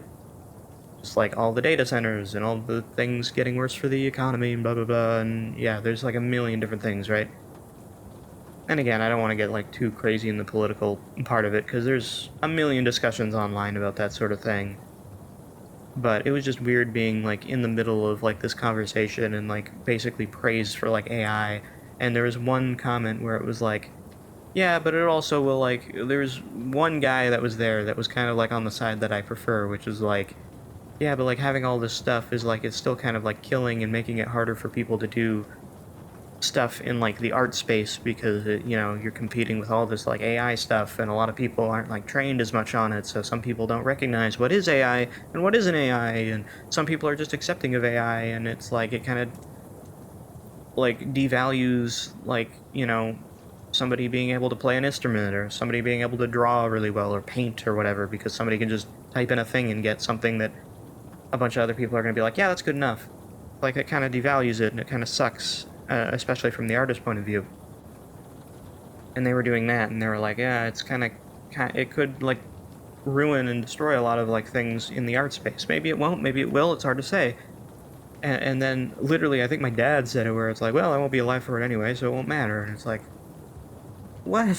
Just like all the data centers and all the things getting worse for the economy and blah blah blah, and yeah, there's like a million different things, right? And again, I don't want to get like too crazy in the political part of it, because there's a million discussions online about that sort of thing. But it was just weird being like in the middle of like this conversation and like basically praise for like AI, and there was one comment where it was like, yeah, but it also will like, there's one guy that was there that was kind of like on the side that I prefer, which is like, yeah, but like having all this stuff is like, it's still kind of like killing and making it harder for people to do stuff in like the art space, because it, you know, you're competing with all this like AI stuff, and a lot of people aren't like trained as much on it, so some people don't recognize what is AI and what isn't AI, and some people are just accepting of AI, and it's like it kind of like devalues like, you know, somebody being able to play an instrument or somebody being able to draw really well or paint or whatever, because somebody can just type in a thing and get something that a bunch of other people are going to be like, yeah, that's good enough. Like, it kind of devalues it, and it kind of sucks, especially from the artist's point of view. And they were doing that, and they were like, yeah, it's kind of, it could, like, ruin and destroy a lot of, like, things in the art space. Maybe it won't, maybe it will, it's hard to say. And then, literally, I think my dad said it, where it's like, well, I won't be alive for it anyway, so it won't matter. And it's like, what?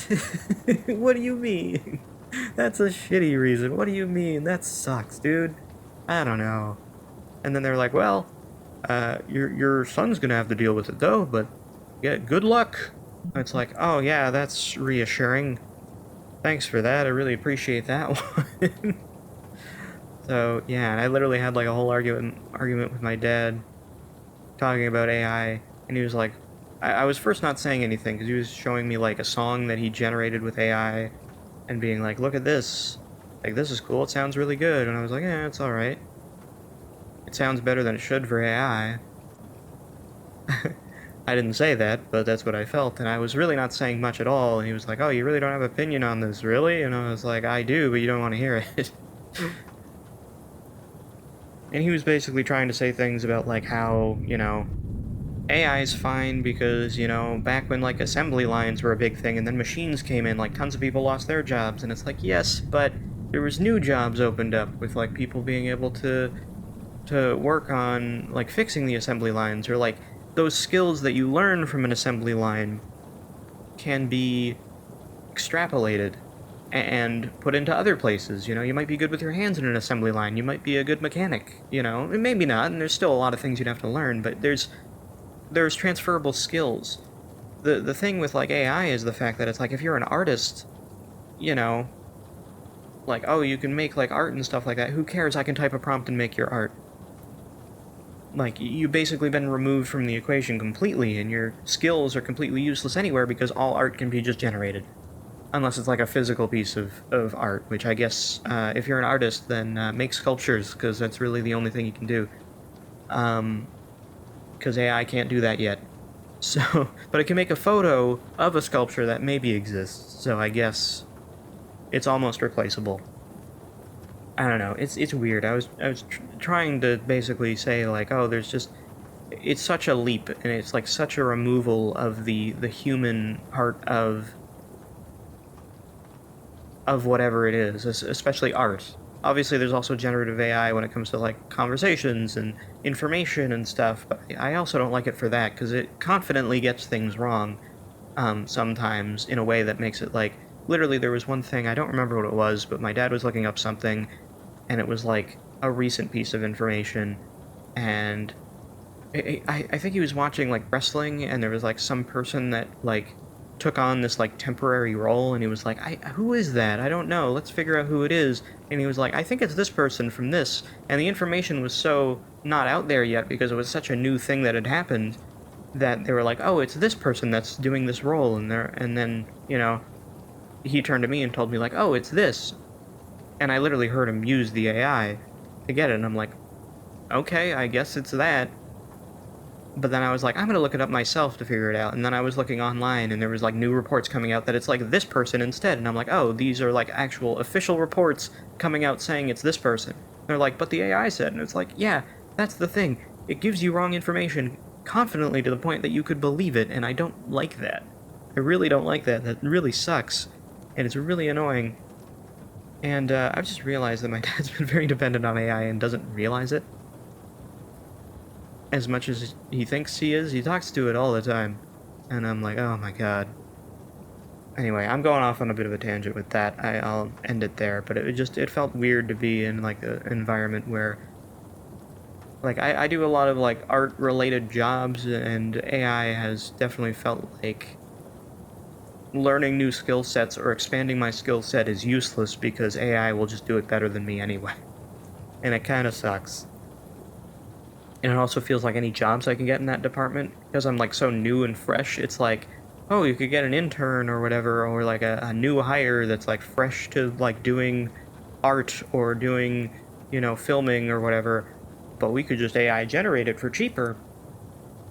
What do you mean? That's a shitty reason. What do you mean? That sucks, dude. I don't know. And then they're like, well, your son's gonna have to deal with it though, but yeah, good luck. And it's like, oh yeah, that's reassuring. Thanks for that. I really appreciate that one. So yeah, and I literally had like a whole argument with my dad talking about AI, and he was like, I was first not saying anything because he was showing me like a song that he generated with AI, and being like, look at this, like this is cool. It sounds really good. And I was like, yeah, it's all right. It sounds better than it should for AI. I didn't say that, but that's what I felt, and I was really not saying much at all, and he was like, oh, you really don't have an opinion on this, really? And I was like, I do, but you don't want to hear it. And he was basically trying to say things about, like, how, you know, AI is fine because, you know, back when, like, assembly lines were a big thing, and then machines came in, like, tons of people lost their jobs, and it's like, yes, but there was new jobs opened up with, like, people being able to work on, like, fixing the assembly lines, or, like, those skills that you learn from an assembly line can be extrapolated and put into other places. You know, you might be good with your hands in an assembly line. You might be a good mechanic, you know, and maybe not, and there's still a lot of things you'd have to learn, but there's transferable skills. The thing with, like, AI is the fact that it's like, if you're an artist, you know, like, oh, you can make, like, art and stuff like that. Who cares? I can type a prompt and make your art. Like, you've basically been removed from the equation completely, and your skills are completely useless anywhere because all art can be just generated. Unless it's like a physical piece of art, which I guess, if you're an artist, then make sculptures, because that's really the only thing you can do. Because AI can't do that yet. So, but it can make a photo of a sculpture that maybe exists, so I guess it's almost replaceable. I don't know, it's weird. I was trying to basically say, like, oh, there's just, it's such a leap, and it's like such a removal of the human part of whatever it is, especially art. Obviously, there's also generative AI when it comes to, like, conversations and information and stuff, but I also don't like it for that, because it confidently gets things wrong, sometimes, in a way that makes it, like, literally, there was one thing, I don't remember what it was, but my dad was looking up something, and it was, like, a recent piece of information, and I think he was watching, like, wrestling, and there was, like, some person that, like, took on this, like, temporary role, and he was like, who is that? I don't know, let's figure out who it is. And he was like, I think it's this person from this, and the information was so not out there yet because it was such a new thing that had happened, that they were like, oh, it's this person that's doing this role, and then, you know, he turned to me and told me, like, oh, it's this, and I literally heard him use the AI to get it, and I'm like, okay, I guess it's that. But then I was like, I'm gonna look it up myself to figure it out. And then I was looking online, and there was, like, new reports coming out that it's, like, this person instead. And I'm like, oh, these are, like, actual official reports coming out saying it's this person. And they're like, but the AI said. And it's like, yeah, that's the thing. It gives you wrong information confidently to the point that you could believe it, and I don't like that. I really don't like that. That really sucks. And it's really annoying. And I've just realized that my dad's been very dependent on AI and doesn't realize it as much as he thinks he is. He talks to it all the time, and I'm like, oh my god. Anyway, I'm going off on a bit of a tangent with that. I'll end it there, but it felt weird to be in, like, an environment where, like, I do a lot of, like, art-related jobs, and AI has definitely felt like learning new skill sets or expanding my skill set is useless because AI will just do it better than me anyway. And it kind of sucks. And it also feels like any jobs I can get in that department, because I'm, like, so new and fresh, it's like, oh, you could get an intern or whatever, or, like, a new hire that's, like, fresh to, like, doing art or doing, you know, filming or whatever, but we could just AI generate it for cheaper.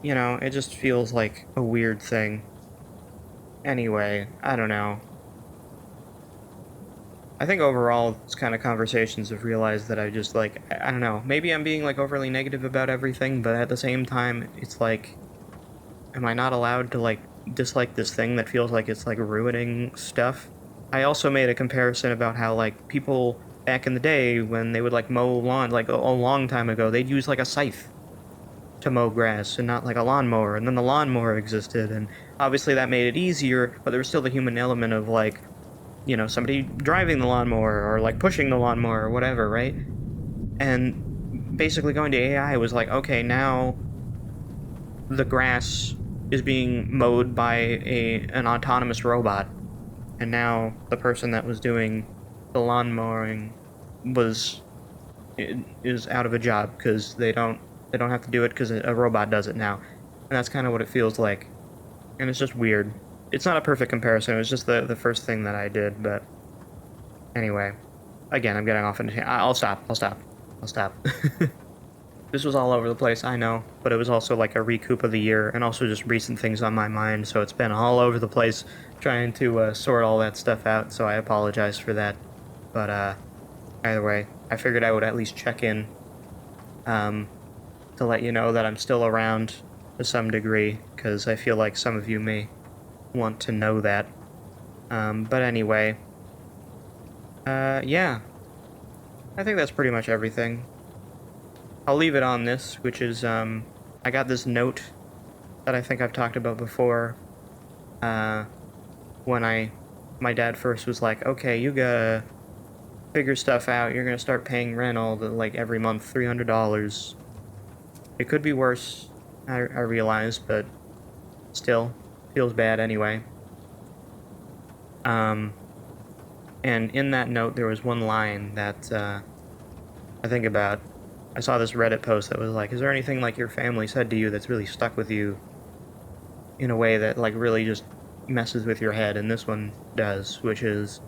You know, it just feels like a weird thing. Anyway, I don't know. I think overall, these kind of conversations have realized that I just, like, I don't know, maybe I'm being, like, overly negative about everything, but at the same time, it's like, am I not allowed to, like, dislike this thing that feels like it's, like, ruining stuff? I also made a comparison about how, like, people back in the day, when they would, like, mow lawn, like, a long time ago, they'd use, like, a scythe to mow grass and not, like, a lawnmower, and then the lawnmower existed, and obviously that made it easier, but there was still the human element of, like, you know, somebody driving the lawnmower or, like, pushing the lawnmower or whatever, right? And basically going to AI was like, okay, now the grass is being mowed by an autonomous robot, and now the person that was doing the lawn mowing is out of a job because they don't have to do it because a robot does it now. And that's kind of what it feels like. And it's just weird. It's not a perfect comparison, it was just the first thing that I did, but anyway. Again, I'm getting off into... I'll stop. This was all over the place, I know, but it was also like a recoup of the year, and also just recent things on my mind, so it's been all over the place trying to sort all that stuff out, so I apologize for that. But either way, I figured I would at least check in to let you know that I'm still around to some degree, because I feel like some of you may want to know that. But anyway, Yeah. I think that's pretty much everything. I'll leave it on this, which is, I got this note that I think I've talked about before, when my dad first was like, okay, you gotta figure stuff out, you're gonna start paying rent like, every month, $300. It could be worse, I realize, but still, feels bad anyway. And in that note, there was one line that, I think about. I saw this Reddit post that was like, is there anything, like, your family said to you that's really stuck with you in a way that, like, really just messes with your head? And this one does, which is,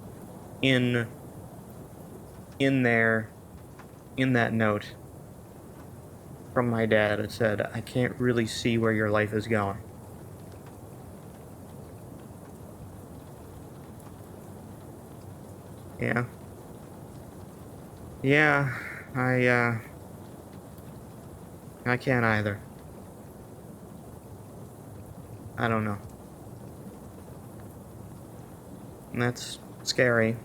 in that note from my dad, it said, I can't really see where your life is going. Yeah. Yeah, I can't either. I don't know. And that's scary.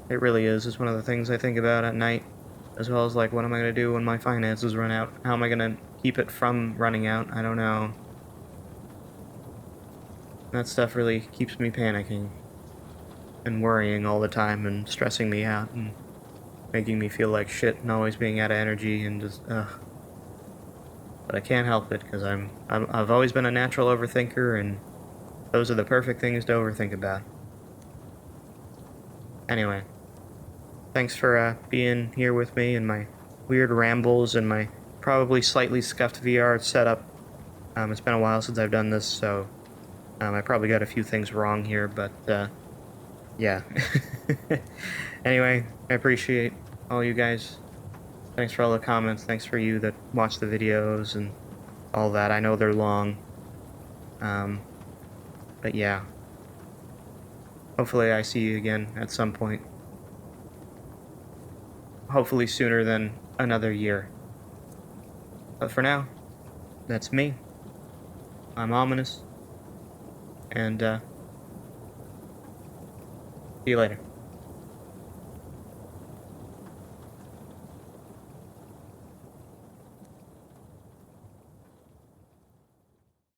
It really is. It's one of the things I think about at night, as well as, like, what am I gonna do when my finances run out? How am I gonna keep it from running out? I don't know. That stuff really keeps me panicking and worrying all the time and stressing me out and making me feel like shit and always being out of energy and just, ugh. But I can't help it, because I've always been a natural overthinker, and those are the perfect things to overthink about. Anyway, thanks for being here with me and my weird rambles and my probably slightly scuffed VR setup. It's been a while since I've done this, so I probably got a few things wrong here, but yeah. Anyway, I appreciate all you guys. Thanks for all the comments. Thanks for you that watch the videos and all that. I know they're long. But yeah. Hopefully I see you again at some point. Hopefully sooner than another year. But for now, that's me. I'm ominous. And see you later.